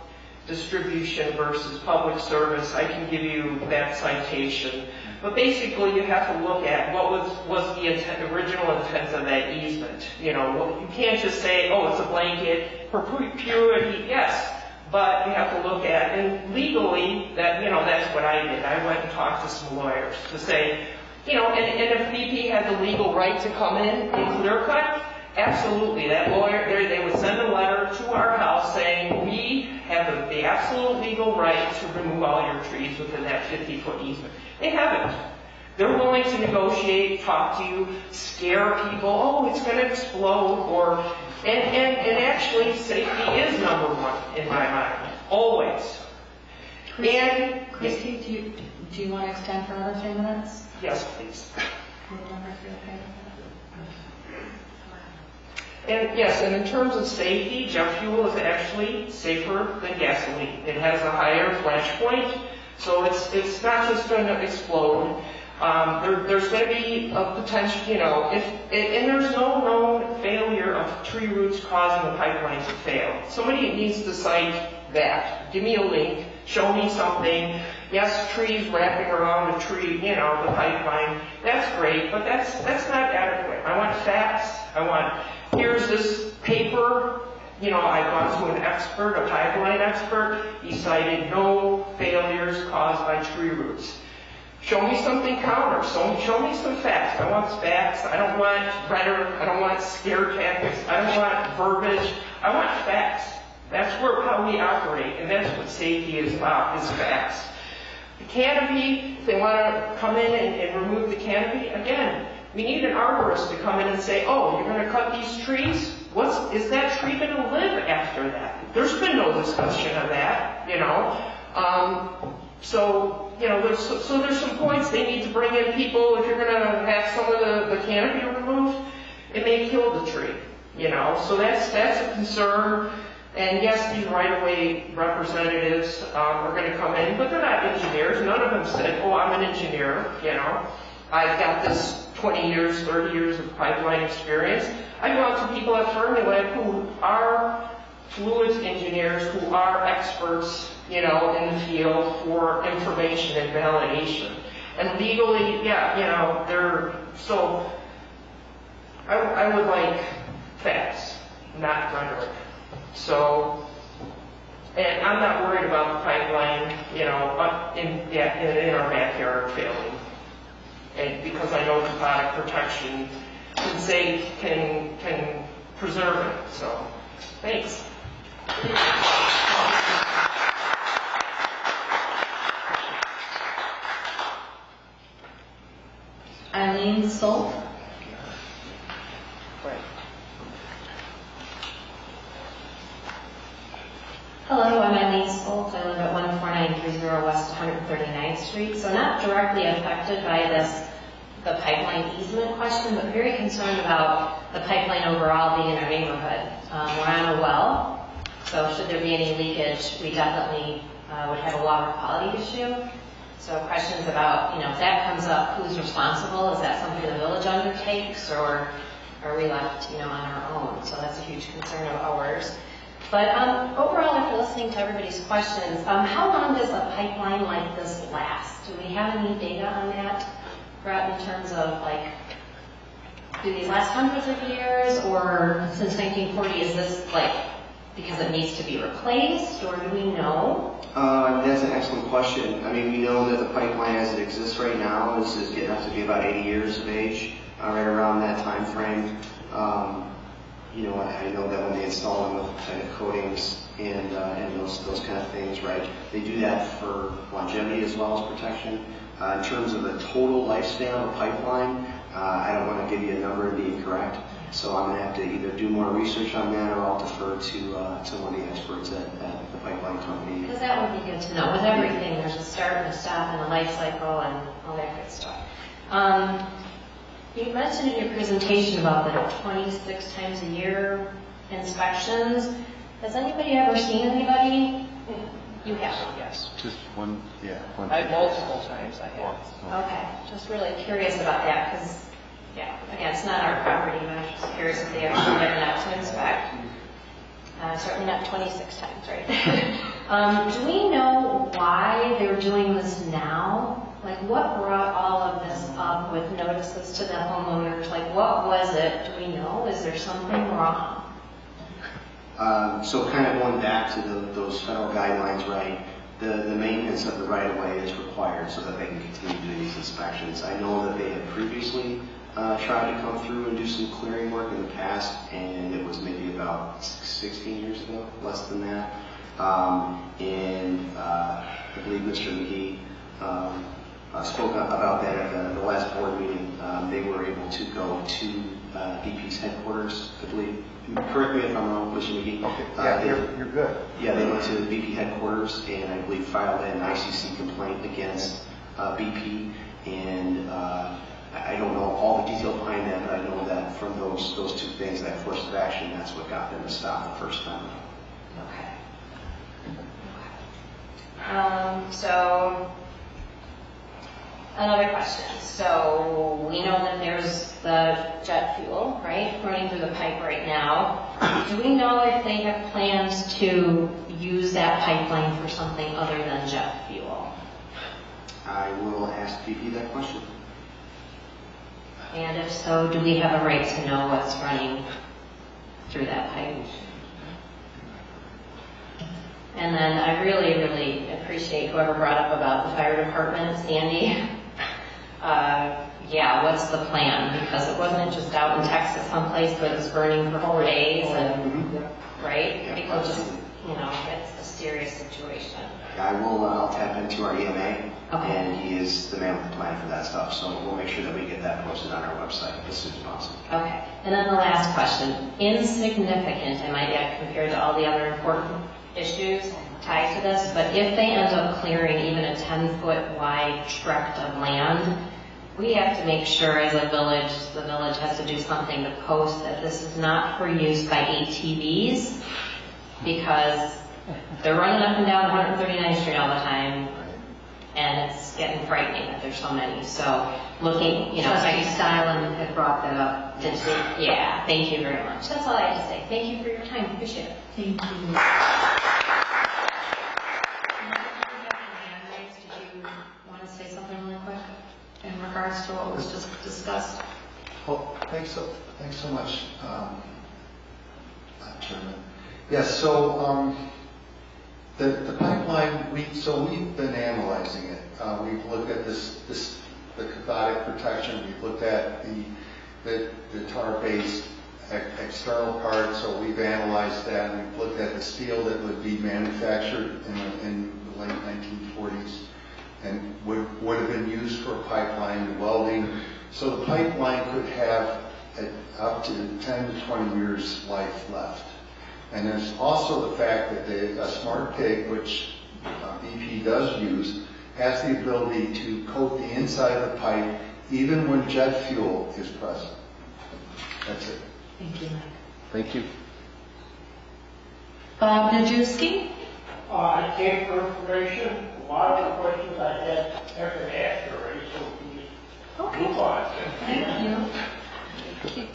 Distribution versus Public Service. I can give you that citation. But basically, you have to look at what was the original intent of that easement. You can't just say, oh, it's a blanket perpetuity. Yes, but you have to look at, and legally, that's what I did. I went and talked to some lawyers to say, and if BP had the legal right to come in and clear cut, absolutely. That lawyer, they would send a letter to our house saying, we have the absolute legal right to remove all your trees within that 50-foot easement. They haven't. They're willing to negotiate, talk to you, scare people, oh, it's going to explode, and actually safety is number one in my mind, always. Christy, do you want to extend for another 10 minutes? Yes, please. Board members, you okay with that? And yes, and in terms of safety, jet fuel is actually safer than gasoline. It has a higher flash point, so it's not just going to explode. There's going to be a potential, and there's no known failure of tree roots causing the pipeline to fail. Somebody needs to cite that. Give me a link. Show me something. Yes, trees wrapping around a tree, the pipeline. That's great, but that's not adequate. I want facts. Here's this paper. I've gone to an expert, a pipeline expert. He cited no failures caused by tree roots. Show me something counter. Show me some facts. I want facts. I don't want rhetoric. I don't want scare tactics. I don't want verbiage. I want facts. That's how we operate, and that's what safety is about, is facts. The canopy, if they want to come in and remove the canopy, again, we need an arborist to come in and say, oh, you're going to cut these trees? Is that tree going to live after that? There's been no discussion of that, So there's some points they need to bring in people. If you're going to have some of the canopy removed, it may kill the tree, So that's a concern. And yes, these right-of-way representatives are going to come in, but they're not engineers. None of them said, oh, I'm an engineer, I've got this 20 years, 30 years of pipeline experience. I go out to people at Fermilab who are fluids engineers, who are experts, in the field for information and validation. And legally, so I would like facts, not rhetoric. So, and I'm not worried about the pipeline, in our backyard failing. And because I know cathodic protection can preserve it. So, thanks. Eileen Stolt. Hello, I'm Eileen Stolt. I live at 14930 West 139th Street. So not directly affected by the pipeline easement question, but very concerned about the pipeline overall being in our neighborhood. We're on a well, so should there be any leakage, we definitely would have a water quality issue. So questions about, if that comes up, who's responsible? Is that something the village undertakes, or are we left, on our own? So that's a huge concern of ours. But overall, after listening to everybody's questions, how long does a pipeline like this last? Do we have any data on that, Brett, in terms of do these last hundreds of years, or since 1940, is this because it needs to be replaced, or do we know? That's an excellent question. I mean, we know that the pipeline as it exists right now is getting up to be about 80 years of age, right around that time frame. I know that when they install them with kind of coatings and those kind of things, right, they do that for longevity as well as protection. In terms of the total lifespan of a pipeline, I don't want to give you a number and be incorrect. So I'm going to have to either do more research on that, or I'll defer to one of the experts at the pipeline company. Because that would be good to know. With everything, there's a start and a stop and a life cycle and all that good stuff. You mentioned in your presentation about the 26 times a year inspections. Has anybody ever seen anybody? You have? Yes. Just one, yeah. One. Multiple times I have. Okay, just really curious about that, because, yeah, again, it's not our property, but I'm just curious if they actually been out to inspect. Certainly not 26 times, right? Do we know why they're doing this now? Like, what brought all of this up with notices to the homeowners? Like, what was it? Do we know? Is there something wrong? So kind of going back to those federal guidelines, right? The maintenance of the right-of-way is required so that they can continue doing these inspections. I know that they had previously tried to come through and do some clearing work in the past, and it was maybe about 16 years ago, less than that. I believe Mr. McGee spoke about that at the last board meeting. They were able to go to BP's headquarters, I believe. Correct me if I'm wrong, Mr. McGee. Okay, yeah, you're good. Yeah, they went to BP headquarters and I believe filed an ICC complaint against BP. And I don't know all the detail behind that, but I know that from those two things, that course of action, that's what got them to stop the first time. Okay. So, another question. So, we know that there's the jet fuel, right, running through the pipe right now. Do we know if they have plans to use that pipeline for something other than jet fuel? I will ask BP that question. And if so, do we have a right to know what's running through that pipe? And then I really, really appreciate whoever brought up about the fire department, Sandy. Yeah, what's the plan? Because it wasn't just out in Texas someplace where it was burning for 4 days, and right? People just, it's a serious situation. I'll tap into our EMA, Okay. and he is the man with the plan for that stuff. So we'll make sure that we get that posted on our website as soon as possible. Okay. And then the last question. Insignificant, I might add, compared to all the other important issues tied to this, but if they end up clearing even a 10-foot wide tract of land, we have to make sure as a village, the village has to do something to post that this is not for use by ATVs, because they're running up and down 139th Street all the time, and it's getting frightening that there's so many. So looking, Trustee Stylen had brought that up. Yeah, thank you very much. That's all I have to say. Thank you for your time. Appreciate it. Thank you. Did you want to say something really quick in regards to what was just discussed? Well, thanks so much, Chairman. Yes, so the pipeline, we've been analyzing it. We've looked at the cathodic protection. We've looked at the tar-based external part, so we've analyzed that. We've looked at the steel that would be manufactured in the late 1940s and would have been used for pipeline welding. So the pipeline could have up to 10 to 20 years life left. And there's also the fact that a smart pig, which BP does use, has the ability to coat the inside of the pipe even when jet fuel is present. That's it. Thank you, Mike. Thank you. Bob Najewski? I came for information. A lot of the questions I had have been asked already, so we can just move on. Thank you.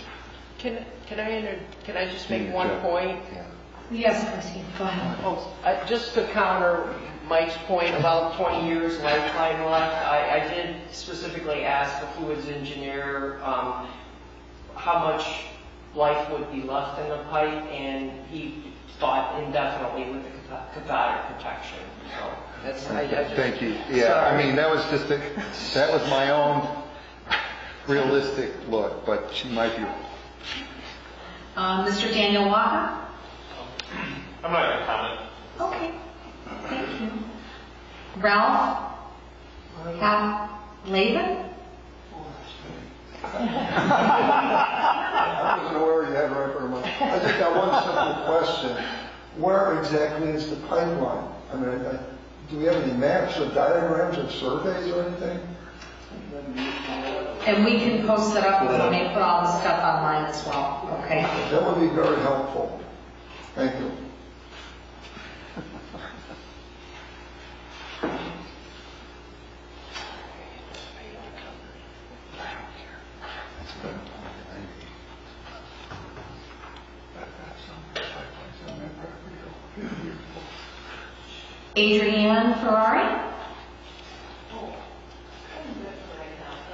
Can I just make one point? Yes, Christine, go ahead. Oh, just to counter Mike's point about 20 years lifetime left, I did specifically ask the fluids engineer how much life would be left in the pipe, and he thought indefinitely with the cathodic protection. So that's Thank you. Yeah, I mean, that was my own realistic look, but she might be. Mr. Daniel Walker? I'm not going to comment. Okay, thank you. Ralph? Laban? I don't know where you had right for a moment. I just got one simple question. Where exactly is the pipeline? I mean, do we have any maps or diagrams or surveys or anything? And we can post it up when they put all the stuff online as well, okay? That would be very helpful. Thank you. Adrienne Ferrari?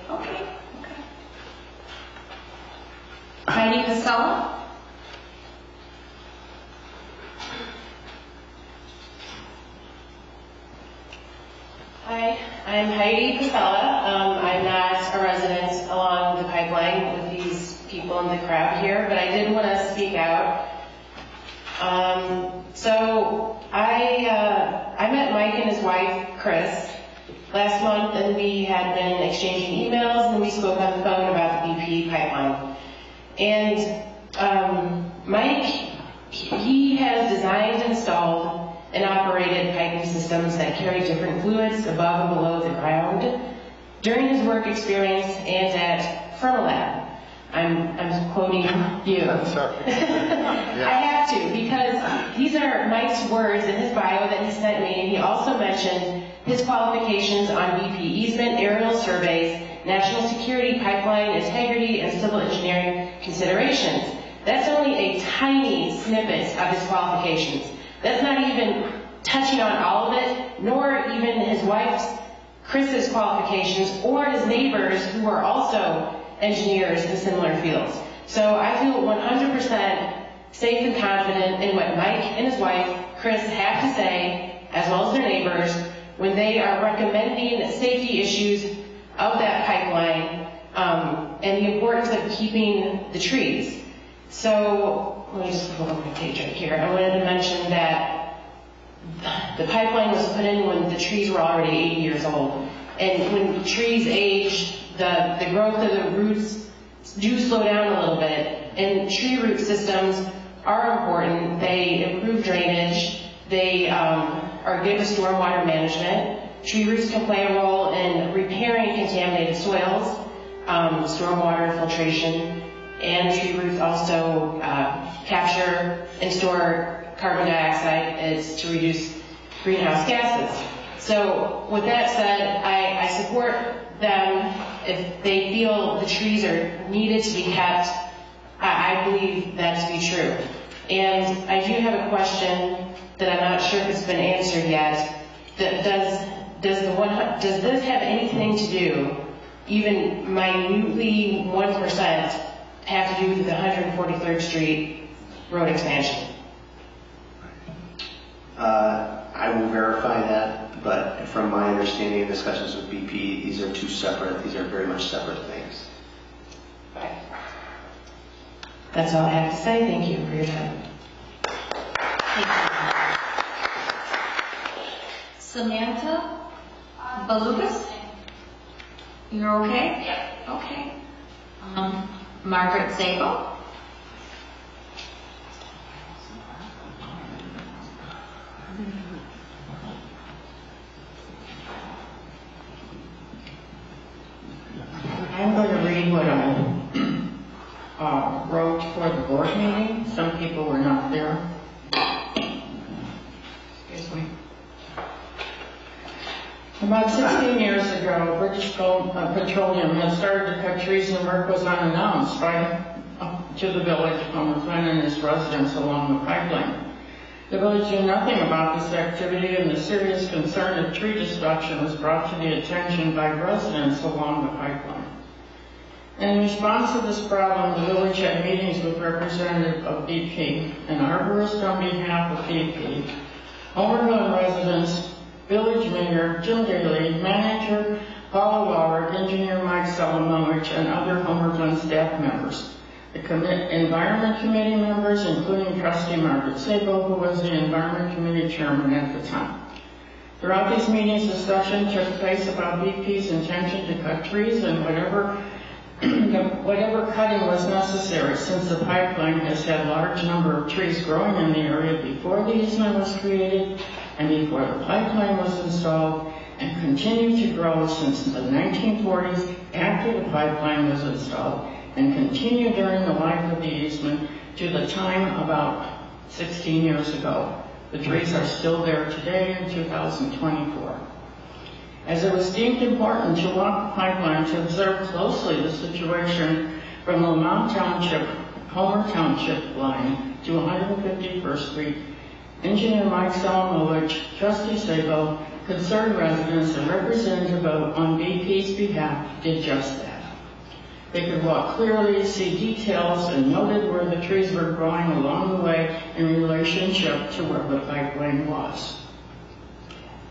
Okay. Heidi Casella? Hi, I'm Heidi Casella. I'm not a resident along the pipeline with these people in the crowd here, but I did want to speak out. So I met Mike and his wife, Chris, last month, and we had been exchanging emails, and we spoke on the phone about the BP pipeline. And Mike, he has designed, installed, and operated piping systems that carry different fluids above and below the ground during his work experience and at Fermilab. I'm quoting you. Sorry. I have to, because these are Mike's words in his bio that he sent me, and he also mentioned his qualifications on BP easement, aerial surveys, national security, pipeline integrity, and civil engineering considerations. That's only a tiny snippet of his qualifications. That's not even touching on all of it, nor even his wife's, Chris's qualifications, or his neighbors who are also engineers in similar fields. So I feel 100% safe and confident in what Mike and his wife, Chris, have to say, as well as their neighbors, when they are recommending safety issues of that pipeline and the importance of keeping the trees. So let me just pull up my page right here. I wanted to mention that the pipeline was put in when the trees were already 80 years old. And when trees age, the growth of the roots do slow down a little bit. And tree root systems are important. They improve drainage. They are good with stormwater management. Tree roots can play a role in repairing contaminated soils, stormwater filtration, and tree roots also capture and store carbon dioxide. It's to reduce greenhouse gases. So with that said, I support them if they feel the trees are needed to be kept. I believe that to be true. And I do have a question that I'm not sure if it's been answered yet. Does this have anything to do, even minutely 1%, have to do with the 143rd Street road expansion? I will verify that, but from my understanding of discussions with BP, these are very much separate things. Right. That's all I have to say. Thank you for your time. Samantha Balugas? You're okay? Yeah. Okay. Margaret Sabo? I'm going to read what I wrote for the board meeting. Some people were not there. Excuse me. About 16 years ago, British Petroleum had started to cut trees, and the work was unannounced to the village of Homer Glen and its residents along the pipeline. The village knew nothing about this activity, and the serious concern of tree destruction was brought to the attention by residents along the pipeline. In response to this problem, the village had meetings with representatives of BP, an arborist on behalf of BP, Homer Glen residents, village mayor Jim Daly, manager Paula Lauer, engineer Mike Salamovich, and other Homer Glen staff members. The Environment Committee members, including Trustee Margaret Sabo, who was the Environment Committee chairman at the time. Throughout these meetings, discussion took place about BP's intention to cut trees and whatever cutting was necessary, since the pipeline has had a large number of trees growing in the area before the easement was created and before the pipeline was installed, and continue to grow since the 1940s after the pipeline was installed, and continue during the life of the easement to the time about 16 years ago. The trees are still there today in 2024. As it was deemed important to walk the pipeline to observe closely the situation from Lamont Township, Homer Township line to 151st Street, Engineer Mike Solomovich, Trustee Sabo, concerned residents, and representative on BP's behalf did just that. They could walk clearly, see details, and noted where the trees were growing along the way in relationship to where the pipeline was.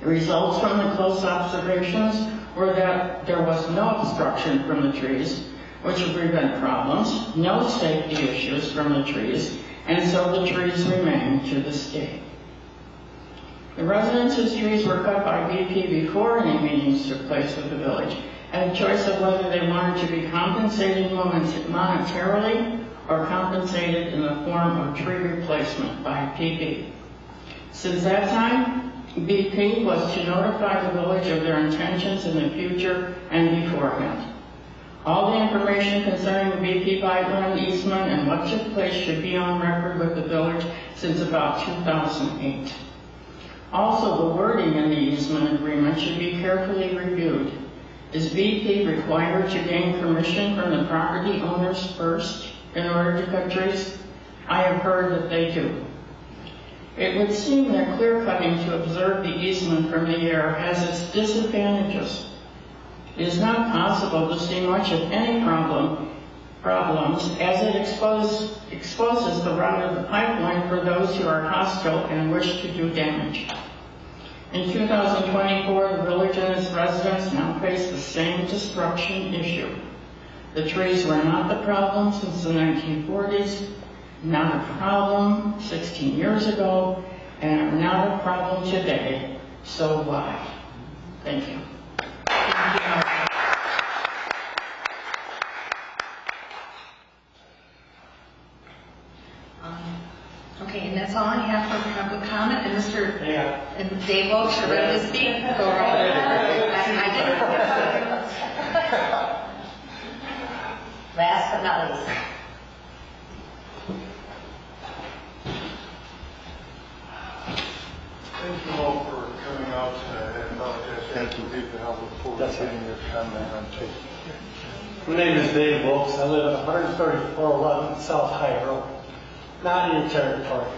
The results from the close observations were that there was no obstruction from the trees, which would prevent problems, no safety issues from the trees, and so the trees remain to this day. The residents whose trees were cut by BP before any meetings took place with the village had a choice of whether they wanted to be compensated monetarily or compensated in the form of tree replacement by BP. Since that time, BP was to notify the village of their intentions in the future and beforehand. All the information concerning the BP pipeline easement and what took place should be on record with the village since about 2008. Also, the wording in the easement agreement should be carefully reviewed. Is BP required to gain permission from the property owners first in order to cut trees? I have heard that they do. It would seem that clear cutting to observe the easement from the air has its disadvantages. It is not possible to see much of any problems as it exposes the route of the pipeline for those who are hostile and wish to do damage. In 2024, the village and its residents now face the same destruction issue. The trees were not the problem since the 1940s, not a problem 16 years ago, and are not a problem today. So why? Thank you. Okay, and that's all I have for public comment. And Mr. Yeah. And Dave Oaks, you're ready to speak? Go right ahead. Last but not least. Thank you all for coming out today. I apologize. Thank you. I look forward to getting your comment on tape. My name is Dave Wilkes. I live at 13411 South High Road, not in your territory.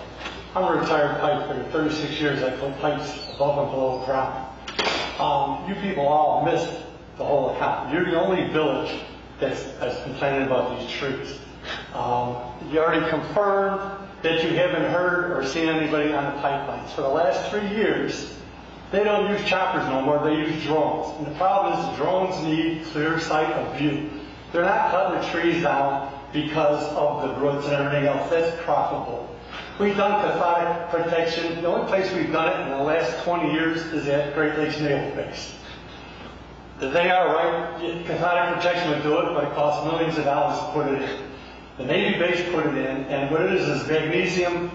I'm a retired pipe fitter. 36 years I put pipes above and below ground. You people all missed the whole account. You're the only village that's complaining about these trees. You already confirmed that you haven't heard or seen anybody on the pipelines. For the last 3 years, they don't use choppers no more, they use drones. And the problem is drones need clear sight of view. They're not cutting the trees down because of the roots and everything else. That's profitable. We've done cathodic protection. The only place we've done it in the last 20 years is at Great Lakes Naval Base. They are right. Cathodic protection would do it, but it costs millions of dollars to put it in. The Navy base put it in, and what it is magnesium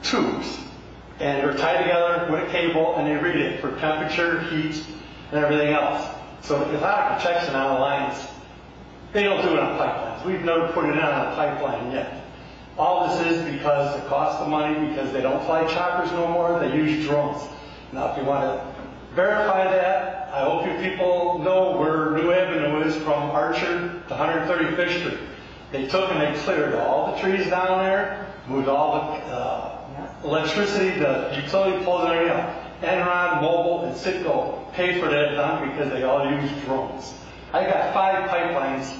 tubes. And they're tied together with a cable, and they read it for temperature, heat, and everything else. So the cathodic protection on the lines, they don't do it on pipelines. We've never put it in on a pipeline yet. All this is because the cost of money, because they don't fly choppers no more, they use drones. Now, if you want to verify that, I hope you people know where New Avenue is from Archer to 135th Street. They took and they cleared all the trees down there, moved all the electricity, the utility poles and everything else. Enron, Mobile, and Citgo paid for that done because they all use drones. I got 5 pipelines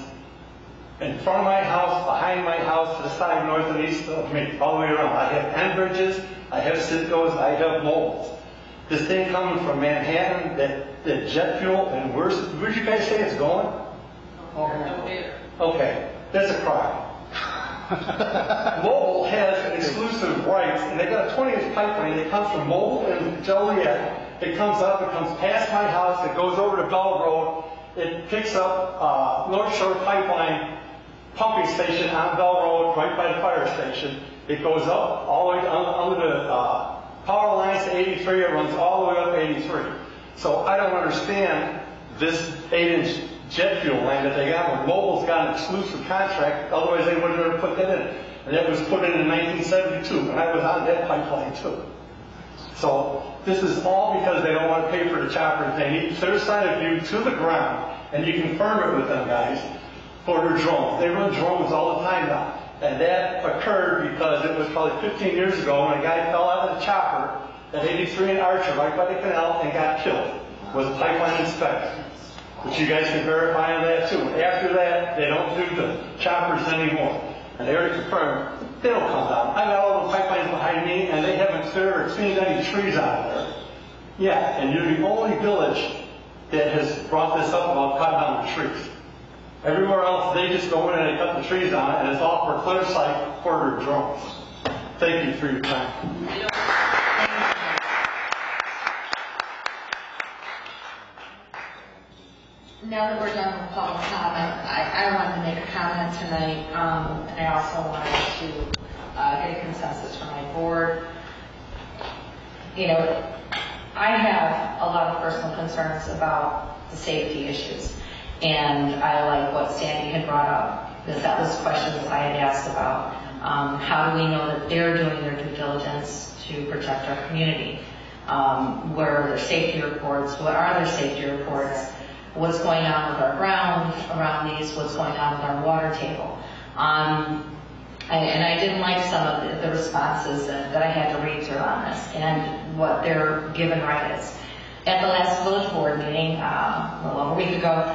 in front of my house, behind my house, to the side, north and east of me, all the way around. I have Enbridges, I have Citgos, I have Mobiles. This thing coming from Manhattan, that jet fuel, and where'd you guys say it's going? Okay, that's a crime. Mobile has an exclusive rights, and they got a 20-inch pipeline that comes from Mobile and Joliet. It comes up, it comes past my house, it goes over to Bell Road, it picks up North Shore Pipeline pumping station on Bell Road, right by the fire station. It goes up all the way under the power lines to 83, it runs all the way up 83. So I don't understand this 8-inch jet fuel line that they got, where Mobil's got an exclusive contract, otherwise they would have never put that in. And that was put in 1972, and I was on that pipeline too. So this is all because they don't want to pay for the choppers. They need clear side of view to the ground, and you confirm it with them guys for their drones. They run drones all the time now. And that occurred because it was probably 15 years ago when a guy fell out of the chopper at 83 in Archer, right by the canal, and got killed. Was a pipeline inspector. Which you guys can verify on that too. After that, they don't do the choppers anymore. And they already confirmed they don't come down. I got all the pipelines behind me, and they haven't cleared or cleaned any trees out of there. Yeah, and you're the only village that has brought this up about cutting down the trees. Everywhere else, they just go in and they cut the trees down, and it's all for clear sight for their drones. Thank you for your time. Now that we're done with public comment, I wanted to make a comment tonight, and I also wanted to get a consensus from my board. You know, I have a lot of personal concerns about the safety issues, and I like what Sandy had brought up, because that was questions I had asked about. How do we know that they're doing their due diligence to protect our community? Where are their safety reports? What are their safety reports? What's going on with our ground around these, what's going on with our water table. And I didn't like some of the responses that I had to read through on this and what their given right is. At the last village board meeting, a little over a week ago,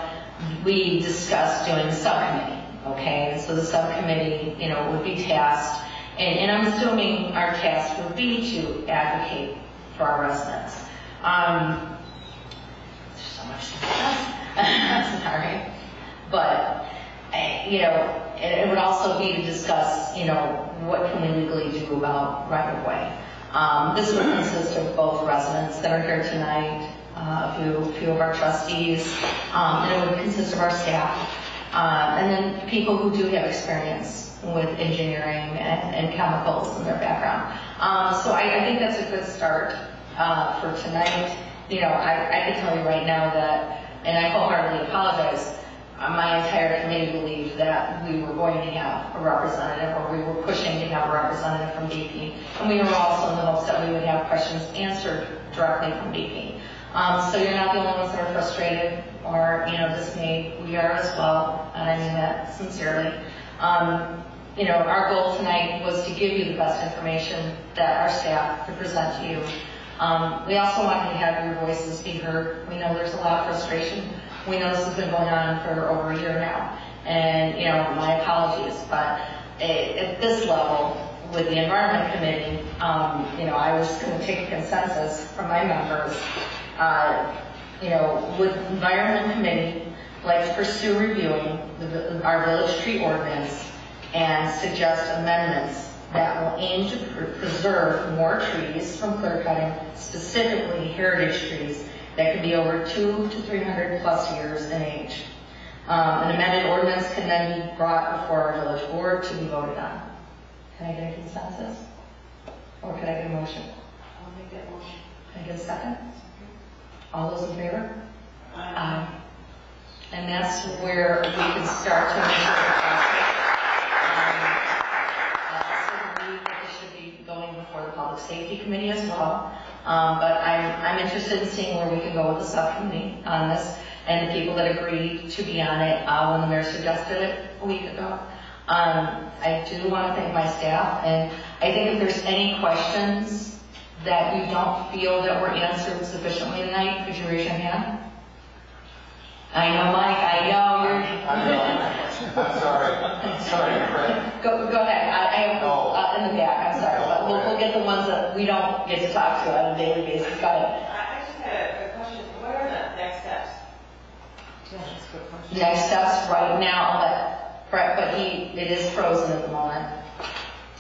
we discussed doing a subcommittee, okay? And so the subcommittee, you know, would be tasked, and I'm assuming our task would be to advocate for our residents. So much to discuss. Sorry. But, you know, it would also be to discuss, you know, what can we legally do about right-of-way. This would consist of both residents that are here tonight, a few of our trustees, and it would consist of our staff, and then people who do have experience with engineering and chemicals in their background. So I think that's a good start for tonight. You know, I can tell you right now that, and I wholeheartedly apologize, my entire committee believed that we were going to have a representative, or we were pushing to have a representative from BP. And we were also in the hopes that we would have questions answered directly from BP. So you're not the only ones that are frustrated or, you know, dismayed. We are as well, and I mean that sincerely. You know, our goal tonight was to give you the best information that our staff could present to you. We also wanted to have your voices be heard. We know there's a lot of frustration. We know this has been going on for over a year now. And, you know, my apologies, but at this level, with the Environment Committee, you know, I was going to take a consensus from my members. You know, would Environment Committee like to pursue reviewing our village tree ordinance and suggest amendments that will aim to preserve more trees from clear cutting, specifically heritage trees that could be over 200 to 300 plus years in age. An amended ordinance can then be brought before our village board to be voted on. Can I get a consensus? Or can I get a motion? I'll make that motion. Can I get a second? All those in favor? Aye. And that's where we can start to make the process. Going before the Public Safety Committee as well. But I'm interested in seeing where we can go with the subcommittee on this, and the people that agreed to be on it when the mayor suggested it a week ago. I do want to thank my staff, and I think if there's any questions that you don't feel that were answered sufficiently tonight, could you raise your hand? I know, Mike, I know you're... I'm sorry, Fred. Go ahead. I am in the back. I'm sorry, but we'll get the ones that we don't get to talk to on a daily basis. Go ahead. I just had a question. What are the next steps? Next steps right now, but it is frozen at the moment.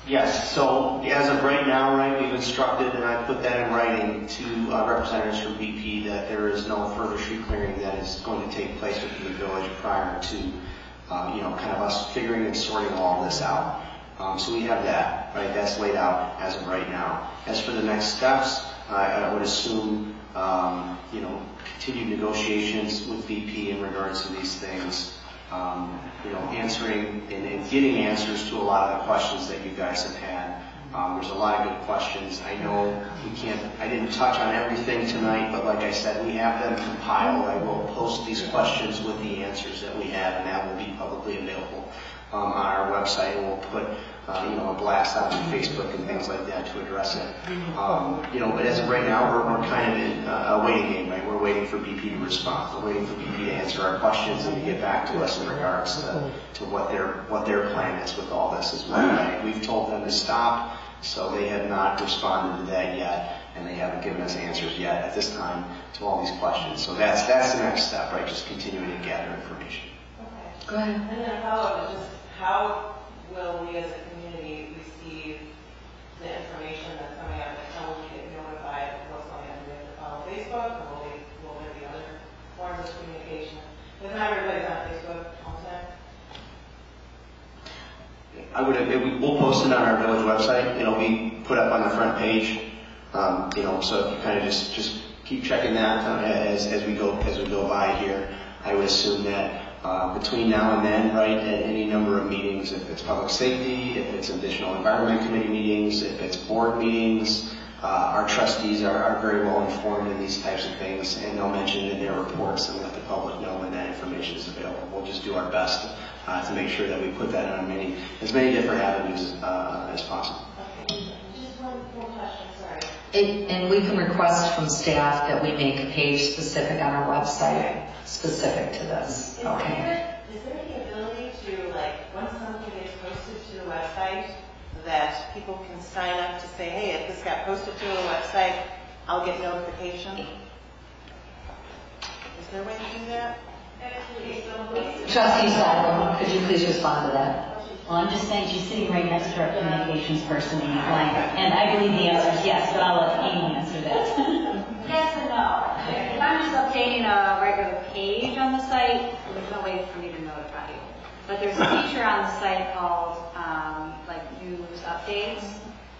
Yes, so as of right now, right, we've instructed, and I put that in writing to representatives from BP, that there is no further tree clearing that is going to take place within the village prior to, you know, kind of us figuring and sorting all this out. So we have that, right, that's laid out as of right now. As for the next steps, I would assume, continued negotiations with VP in regards to these things, answering and getting answers to a lot of the questions that you guys have had. There's a lot of good questions. I know I didn't touch on everything tonight, but like I said, we have them compiled. I will post these questions with the answers that we have, and that will be publicly available on our website, and we'll put a blast out to Facebook and things like that to address it. But as of right now, we're kind of in a waiting game, right? We're waiting for BP to respond. We're waiting for BP to answer our questions and to get back to us in regards to what their plan is with all this as well. Right? We've told them to stop, so they have not responded to that yet, and they haven't given us answers yet at this time to all these questions. So that's the next step, right? Just continuing to gather information. Okay. Go ahead. And then a follow-up is just how will we as a community receive the information that's coming out? How will we get notified of what's going on? Do we have to follow Facebook, or will there be other forms of communication? Because not everybody's on Facebook all the time. We'll post it on our village website. It'll be put up on the front page. So if you kind of just keep checking that as we go by here. I would assume that between now and then, right, at any number of meetings, if it's public safety, if it's additional environment committee meetings, if it's board meetings, our trustees are very well informed in these types of things, and they'll mention in their reports and let the public know when that information is available. We'll just do our best to make sure that we put that on as many different avenues as possible. Okay. Just one more question, sorry. And we can request from staff that we make a page specific on our website specific to this. Okay. Is there the ability to, once something gets posted to the website, that people can sign up to say, hey, if this got posted to a website, I'll get notification? Is there a way to do that? Trustee Sadler, could you please respond to that? Well, I'm just saying she's sitting right next to our communications person, Amy Glen, and I believe the answer is yes, but I'll let Amy answer that. Yes and no. If I'm just updating a regular page on the site, there's no way for me to notify you. But there's a feature on the site called news updates,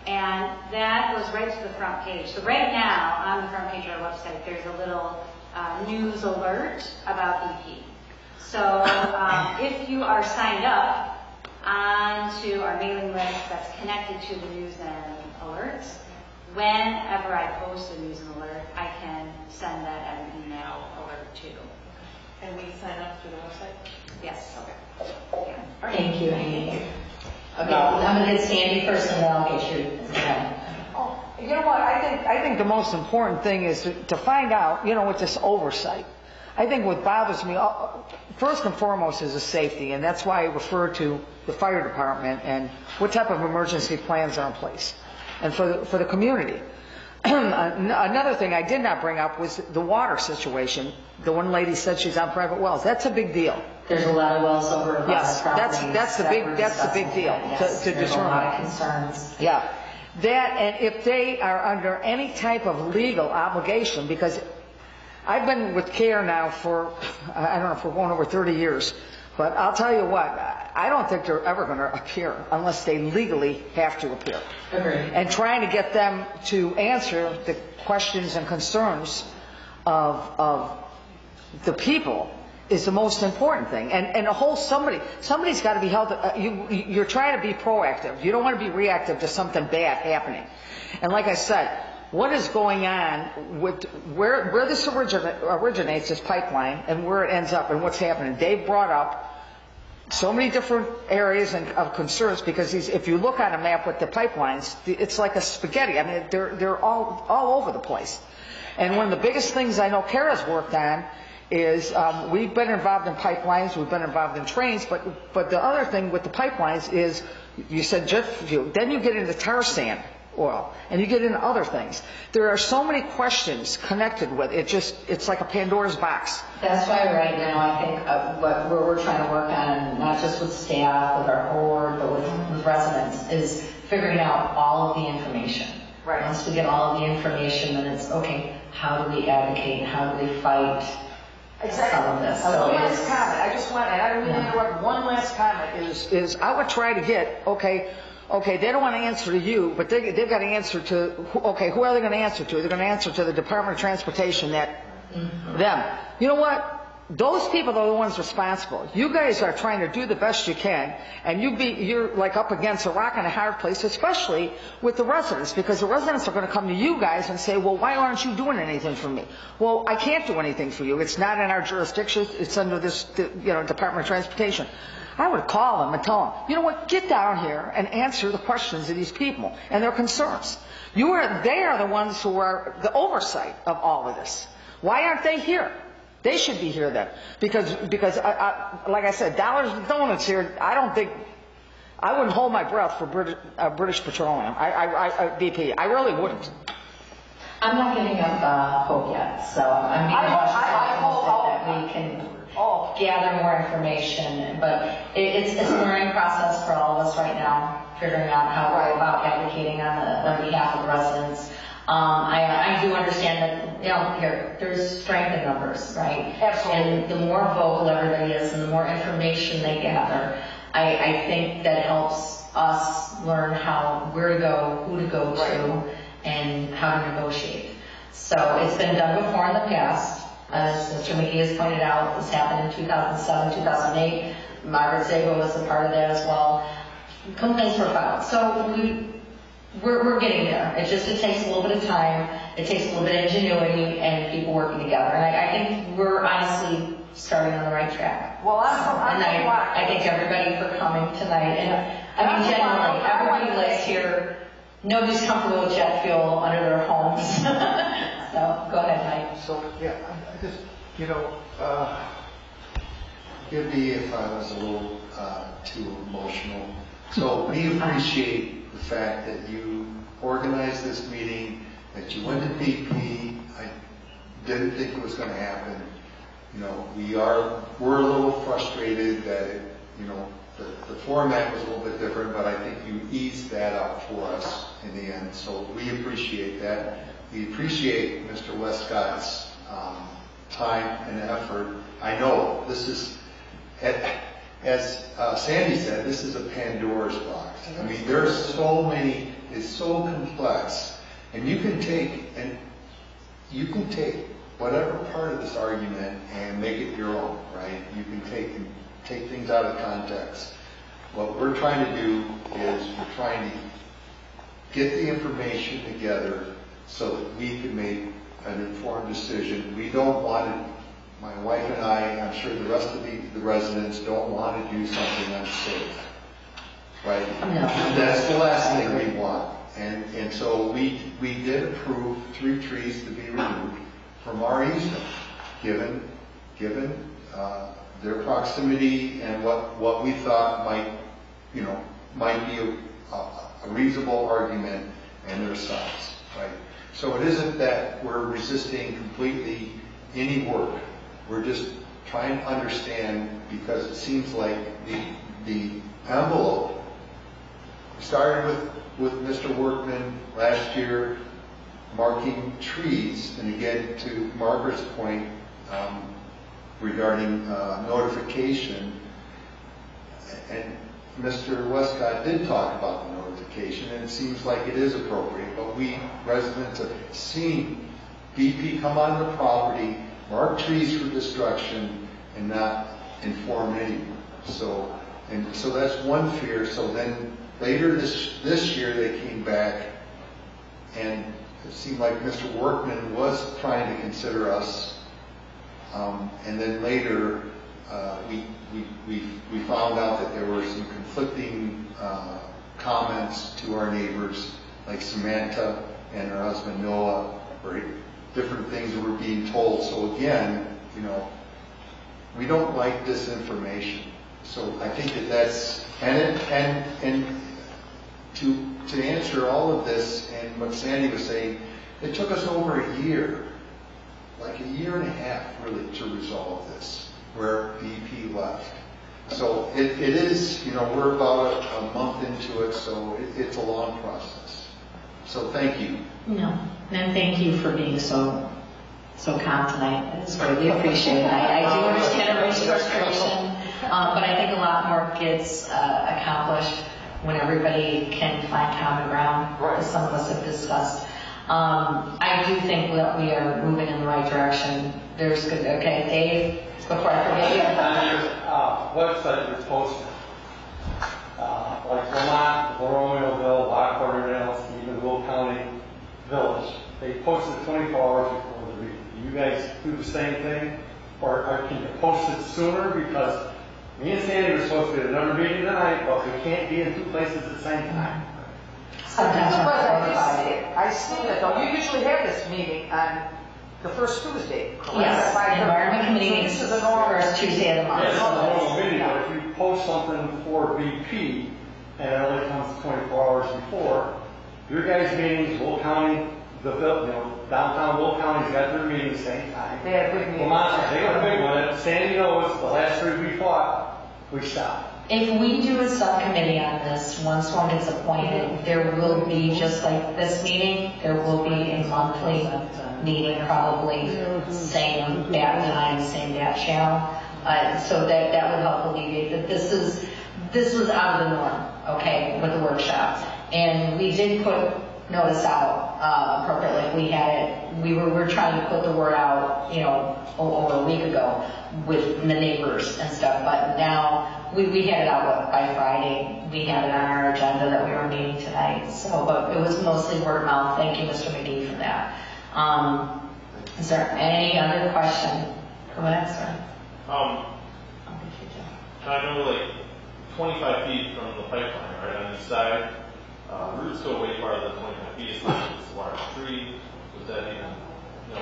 and that goes right to the front page. So right now, on the front page of our website, there's a little news alert about EP. So if you are signed up onto our mailing list that's connected to the news and alerts, whenever I post a news and alert, I can send that as an email alert to. And we sign up through the website? Yes. Okay. Yeah. Thank you, Amy. Okay, I'm going to get Sandy first, and then I'll get you. You know what? I think the most important thing is to find out, with this oversight. I think what bothers me, first and foremost, is the safety, and that's why I refer to the fire department and what type of emergency plans are in place, and for the community. Another thing I did not bring up was the water situation. The one lady said she's on private wells. That's a big deal. There's a lot of wells over above yes, the property. that's the big deal yes, to there's determine. a lot of concerns. Yeah, that, and if they are under any type of legal obligation, because I've been with CARE now for, I don't know, for going over 30 years, but I'll tell you what, I don't think they're ever going to appear unless they legally have to appear. Agreed. And trying to get them to answer the questions and concerns of the people is the most important thing. And a whole somebody's got to be held, you're trying to be proactive. You don't want to be reactive to something bad happening. And like I said, what is going on with where this originates, this pipeline, and where it ends up and what's happening. Dave brought up so many different areas of concerns, because if you look on a map with the pipelines, it's like a spaghetti. I mean, they're all over the place. And one of the biggest things I know Kara's worked on is we've been involved in pipelines, we've been involved in trains, but the other thing with the pipelines is, you said jet fuel, then you get into tar sand oil, and you get into other things. There are so many questions connected with it. It's like a Pandora's box. That's why right now I think what we're trying to work on, not just with staff, with our board, but with residents, is figuring out all of the information. Right. Once we get all of the information, then it's, okay, how do we advocate, how do we fight some of this? One last comment. I just want, and I don't mean to interrupt, one last comment is I would try to get, okay, Okay, they don't want to answer to you, but they've got to answer to, okay, who are they going to answer to? They're going to answer to the Department of Transportation, them. You know what? Those people are the ones responsible. You guys are trying to do the best you can, and you're like up against a rock and a hard place, especially with the residents, because the residents are going to come to you guys and say, well, why aren't you doing anything for me? Well, I can't do anything for you. It's not in our jurisdiction. It's under this, Department of Transportation. I would call them and tell them, you know what, get down here and answer the questions of these people and their concerns. They are the ones who are the oversight of all of this. Why aren't they here? They should be here then. Because like I said, dollars and donuts here, I wouldn't hold my breath for British Petroleum, BP. I really wouldn't. I'm not giving up hope yet, so I'm being cautious that we can gather more information. But it's a learning process for all of us right now, figuring out how to go about advocating on behalf of the residents. I do understand that, there's strength in numbers, right? Absolutely. And the more vocal everybody is and the more information they gather, I think that helps us learn where to go, who to go to, and how to negotiate. So it's been done before in the past. As Mr. McGee has pointed out, this happened in 2007, 2008. Margaret Zago was a part of that as well. Complaints were filed. So we're getting there. It takes a little bit of time. It takes a little bit of ingenuity and people working together. And I think we're honestly starting on the right track. Well, I thank everybody for coming tonight. And generally, everybody lives here. Nobody's comfortable with jet fuel under their homes. So go ahead, Mike. So, I just, forgive me if I was a little too emotional. So we appreciate the fact that you organized this meeting, that you went to BP. I didn't think it was going to happen. We're a little frustrated that the format was a little bit different, but I think you eased that out for us in the end. So we appreciate that. We appreciate Mr. Westcott's time and effort. I know this is, as Sandy said, this is a Pandora's box. I mean, there's so many, it's so complex, and you can take whatever part of this argument and make it your own, right? You can take things out of context. What we're trying to do is we're trying to get the information together so that we can make an informed decision. We don't want to, my wife and I'm sure the rest of the residents don't want to do something unsafe, right? No. That's the last thing we want. And so we did approve 3 trees to be removed from our easement, given their proximity and what we thought might be a reasonable argument and their size, right? So it isn't that we're resisting completely any work. We're just trying to understand, because it seems like the envelope started with Mr. Workman last year marking trees, and again to Margaret's point regarding notification, and Mr. Westcott did talk about the notification, and it seems like it is appropriate, but we residents have seen BP come on the property, mark trees for destruction, and not inform anyone. So that's one fear. So then later this year they came back, and it seemed like Mr. Workman was trying to consider us, and then later we found out that there were some conflicting comments to our neighbors, like Samantha and her husband Noah, or different things that were being told. So again, we don't like disinformation. So I think that's, and to answer all of this and what Sandy was saying, it took us over a year, like a year and a half really, to resolve this, where BP left. So it is, we're about a month into it, so it's a long process. So thank you. No, and thank you for being so calm tonight. It's greatly appreciated. I do understand everybody's frustration, but I think a lot more gets accomplished when everybody can find common ground, as some of us have discussed. I do think that we are moving in the right direction. There's good, okay, Dave, before I forget you. On your website, you're posting, like Vermont, Romeo, Lock Lauderdale, even Will County Village. They post it 24 hours before the meeting. Do you guys do the same thing? Or can you post it sooner? Because me and Sandy were supposed to be at another meeting tonight, but we can't be in two places at the same time. I see that though. You usually have this meeting on the first Tuesday, correct? Yes, Environment Committee meets the first Tuesday of the month. Yeah, it's not a normal So meeting, but if you post something for BP and it only comes 24 hours before, your guys' meetings, Will County, downtown Will County's got their meeting the same time. They have big meetings. Vermont, they got a big one. Sandy knows the last three we fought, we stopped. if we do a subcommittee on this, once one gets appointed, there will be, just like this meeting, there will be a monthly meeting, probably same bat time, same bat channel. So that would help alleviate that. This was out of the norm, okay, with the workshop. And we did put notice out appropriately. We had it, we were trying to put the word out, over a week ago with the neighbors and stuff, but now we had it out by Friday. We had it on our agenda that we were meeting tonight. So, but it was mostly word of mouth. Thank you, Mr. McGee, for that. Is there any other question? Go ahead, sir. I know like 25 feet from the pipeline, right on each side, roots go way farther than 25 feet. It's not just a large tree. Was that even,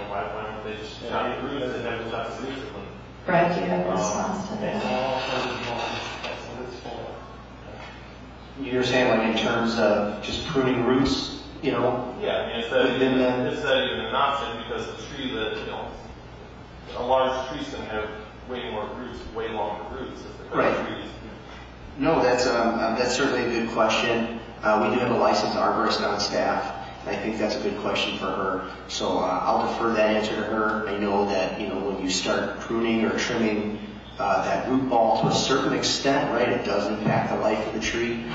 why don't they just chop the roots and have to chop the roots? Brad, do you have a response to that? You're saying like in terms of just pruning roots, Yeah, I mean, is that even an option? Because a tree that, a large tree's going to have way more roots, way longer roots. Right. No, that's certainly a good question. We do have a licensed arborist on staff. I think that's a good question for her. So I'll defer that answer to her. I know that, when you start pruning or trimming that root ball to a certain extent, right, it does impact the life of the tree.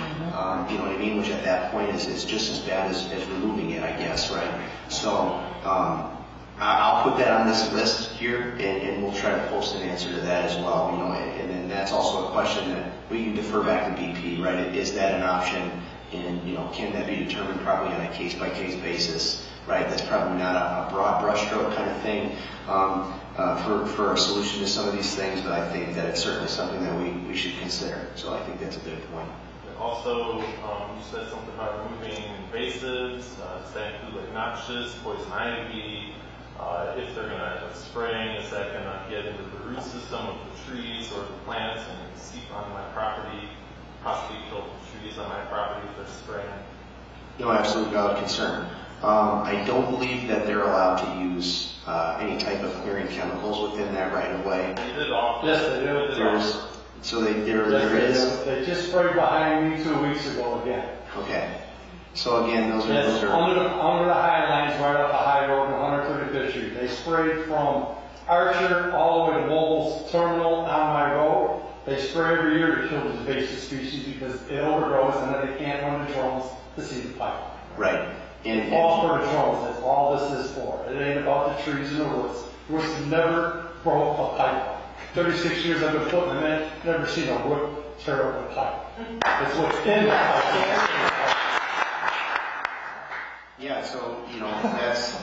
You know what I mean? Which at that point is just as bad as removing it, I guess, right? So I'll put that on this list here, and we'll try to post an answer to that as well. And then that's also a question that we can defer back to BP, right? Is that an option? And, can that be determined probably on a case-by-case basis, right? That's probably not a broad brushstroke kind of thing for a solution to some of these things, but I think that it's certainly something that we should consider. So I think that's a good point. Also, you said something about removing invasives. Does that include like noxious, poison ivy? If they're going to end up spraying, is that going to get into the root system of the trees or the plants and seep on my property, possibly kill the trees on my property if they're spraying? No, absolutely valid concern. I don't believe that they're allowed to use any type of clearing chemicals within that right of way. They did offer. Yes, they do. There is. They just sprayed behind me 2 weeks ago again. Okay. So again, those are under the high lines right off the high road in 135th Street. They sprayed from Archer all the way to Mobile's terminal on my road. They spray every year to kill the invasive species because it overgrows and then they can't run the drones to see the pipe. Right. It's all for the drones. That's all this is for. It ain't about the trees and the roots. Roots never broke a pipe. 36 years I've been putting them in, never seen a root tear up a pipe. It's what's in the pipe. Yeah, so,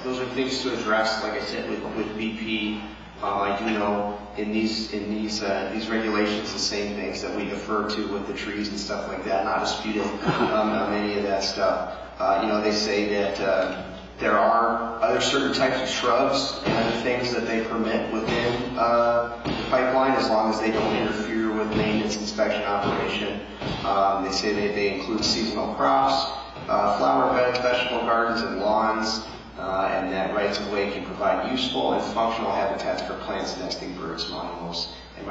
those are things to address, like I said, with BP. I do know in these regulations, the same things that we defer to with the trees and stuff like that, not disputing any of that stuff. They say that there are other certain types of shrubs and other things that they permit within the pipeline as long as they don't interfere with maintenance inspection operation. They say they include seasonal crops, flower beds, vegetable gardens, and lawns, and that rights of way can provide useful and functional habitats for plants, nesting birds, small animals, and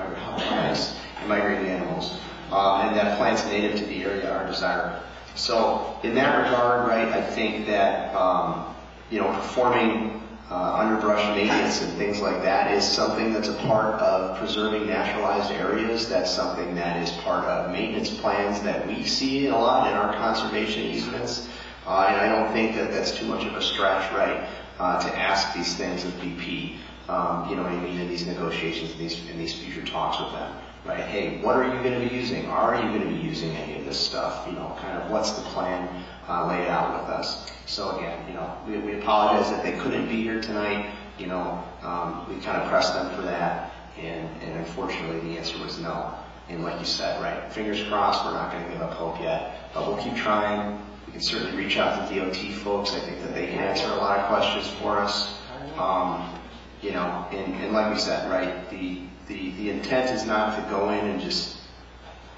migrating animals, and that plants native to the area are desirable. So in that regard, right, I think that performing underbrush maintenance and things like that is something that's a part of preserving naturalized areas. That's something that is part of maintenance plans that we see a lot in our conservation easements. And I don't think that that's too much of a stretch, right, to ask these things of BP, you know what I mean, in these negotiations, in these future talks with them, right? Hey, what are you going to be using? Are you going to be using any of this stuff? You know, kind of what's the plan? Lay it out with us. So again, you know, we apologize that they couldn't be here tonight. You know, we kind of pressed them for that, and unfortunately the answer was no. And like you said, right, fingers crossed, we're not going to give up hope yet, but we'll keep trying. We can certainly reach out to DOT folks. I think that they can answer a lot of questions for us. You know, and like we said, right, the intent is not to go in and just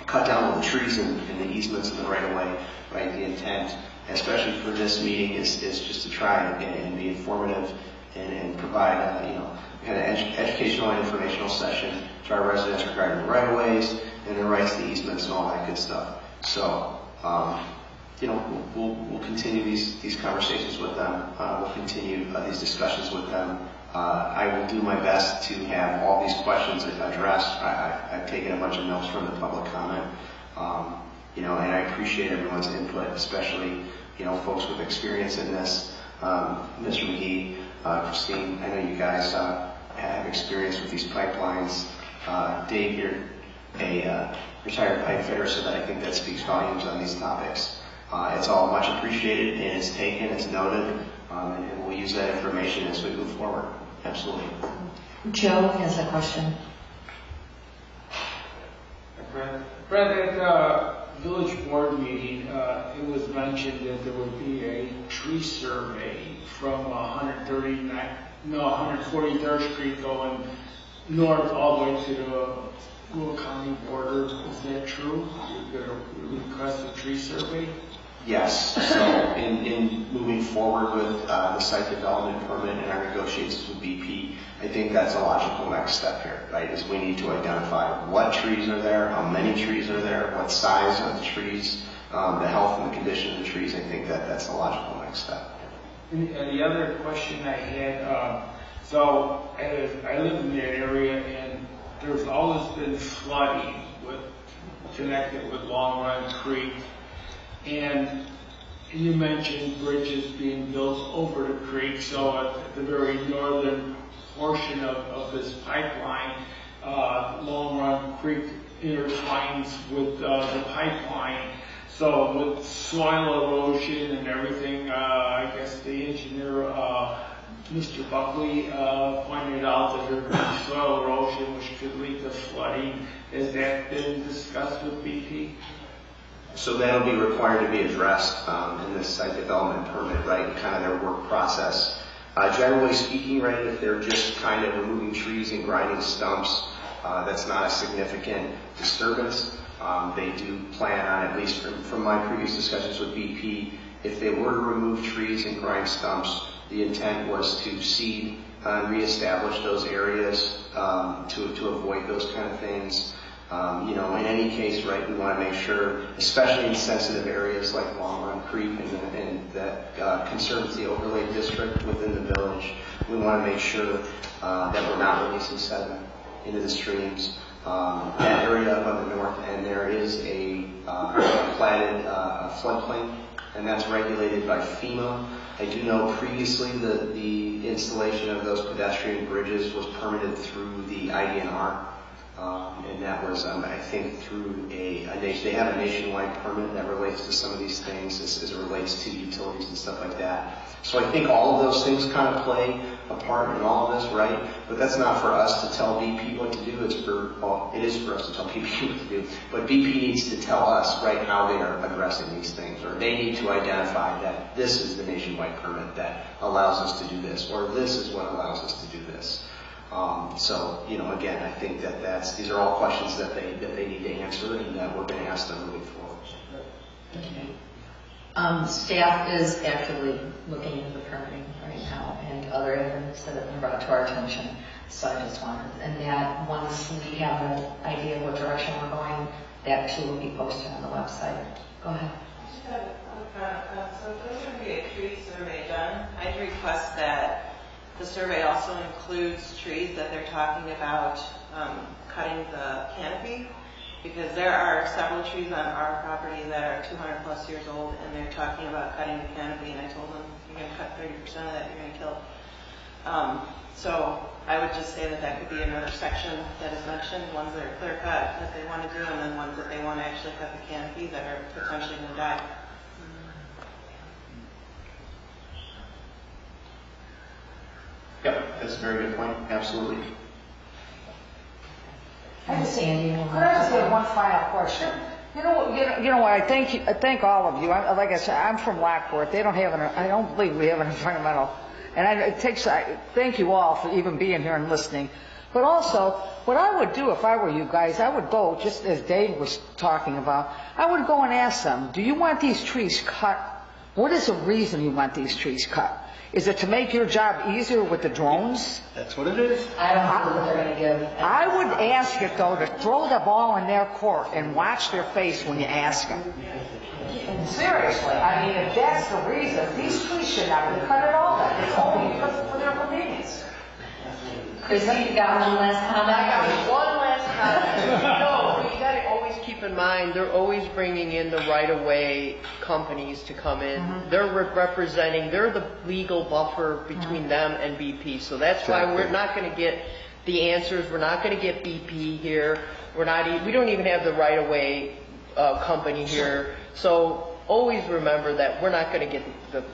cut down all the trees and the easements in the right of way, right? The intent, especially for this meeting, is just to try and be informative and provide, you know, kind of educational and informational session to our residents regarding the right of ways and their rights to easements and all that good stuff. So, you know, we'll continue these conversations with them. We'll continue these discussions with them. I will do my best to have all these questions addressed. I've taken a bunch of notes from the public comment, you know, and I appreciate everyone's input, especially, you know, folks with experience in this. Mr. McGee, Christine, I know you guys have experience with these pipelines. Dave, you're a retired pipe fitter, so that I think that speaks volumes on these topics. It's all much appreciated, and it's taken, it's noted, and we'll use that information as we move forward. Absolutely. Joe has a question. Brett, at the village board meeting, it was mentioned that there would be a tree survey from 143rd Street going north all the way to the Will County border. Is that true? You're going to request a tree survey? Yes. So in moving forward with the site development permit and our negotiations with BP, I think that's a logical next step here, right? Is we need to identify what trees are there, how many trees are there, what size of the trees, the health and the condition of the trees. I think that's a logical next step. And the other question I had, so I live in that area, and there's always been flooding connected with Long Run Creek. And you mentioned bridges being built over the creek, so at the very northern portion of this pipeline, Long Run Creek intertwines with the pipeline. So with soil erosion and everything, I guess the engineer, Mr. Buckley, pointed out that there could be soil erosion which could lead to flooding. Has that been discussed with BP? So that'll be required to be addressed in this site development permit, right? Kind of their work process. Generally speaking, right, if they're just kind of removing trees and grinding stumps, that's not a significant disturbance. They do plan on, at least from my previous discussions with BP, if they were to remove trees and grind stumps, the intent was to seed and reestablish those areas to avoid those kind of things. You know, in any case, right, we want to make sure, especially in sensitive areas like Long Run Creek and that conservancy overlay district within the village, we want to make sure that we're not releasing sediment into the streams. That area up on the north end, there is a platted floodplain, and that's regulated by FEMA. I do know previously that the installation of those pedestrian bridges was permitted through the IDNR. And that was, I think, through they have a nationwide permit that relates to some of these things as it relates to utilities and stuff like that. So I think all of those things kind of play a part in all of this, right? But that's not for us to tell BP what to do. It is for us to tell BP what to do. But BP needs to tell us, right, how they are addressing these things, or they need to identify that this is the nationwide permit that allows us to do this, or this is what allows us to do this. So, you know, again, I think that these are all questions that they need to answer, and that we're going to ask them moving forward. Okay. Staff is actively looking into the permitting right now and other evidence that have been brought to our attention. So I just wanted, and that once we have an idea of what direction we're going, that too will be posted on the website. Go ahead. I just have a comment. So if there's going to be a tree survey done, I'd request that the survey also includes trees that they're talking about cutting the canopy, because there are several trees on our property that are 200 plus years old, and they're talking about cutting the canopy, and I told them, you're going to cut 30% of that, you're going to kill it. So I would just say that that could be another section that is mentioned, ones that are clear cut that they want to do, and then ones that they want to actually cut the canopy that are potentially going to die. Yep, that's a very good point, absolutely. Could I just have one final question? You know what? I thank all of you. Like I said, I'm from Lockport. They don't have I don't believe we have an environmental. And I thank you all for even being here and listening. But also, what I would do if I were you guys, I would go, just as Dave was talking about, I would go and ask them, do you want these trees cut? What is the reason you want these trees cut? Is it to make your job easier with the drones? That's what it is. I don't know what they're going to give. I would ask it, though, to throw the ball in their court and watch their face when you ask them. Seriously, I mean, if that's the reason, these trees should not be cut at all. It's only for their convenience. Chrissy, you got one last comment? I got one last comment. No, you got to always keep in mind, they're always bringing in the right-of-way companies to come in. Mm-hmm. They're representing, they're the legal buffer between them and BP. So that's why we're not going to get the answers. We're not going to get BP here. We don't even have the right-of-way company here. So always remember that we're not going to get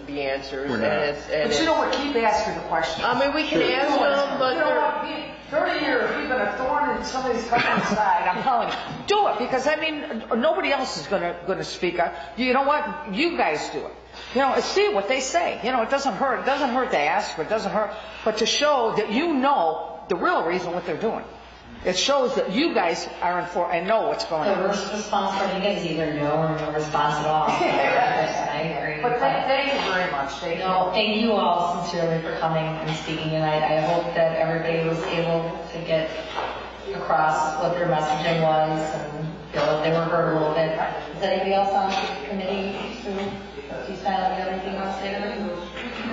the answers. But you know what? Keep asking the questions. I mean, we can ask them, but you know what? 30 years, we've been a thorn in somebody's company's side. I'm telling you, do it, because I mean, nobody else is going to speak up. You know what? You guys do it. You know, see what they say. You know, it doesn't hurt. It doesn't hurt to ask, but it doesn't hurt. But to show that you know the real reason what they're doing. It shows that you guys are informed and know what's going on. The worst response from you guys is either no or no response at all. I agree. But thank you very much. Thank you all sincerely for coming and speaking tonight. I hope that everybody was able to get across what their messaging was and feel that they were heard a little bit. Is anybody else on the committee? Sue, you have anything else to say?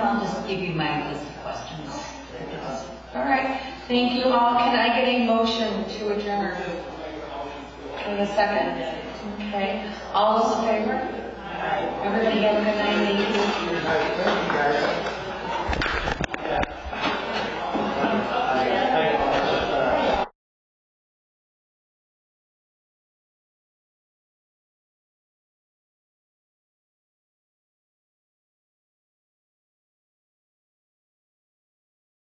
I'll just give you my list of questions. All right. Thank you all. Can I get a motion to adjourn? In a second. Okay. All those in favor? Everybody have a good night. Thank you.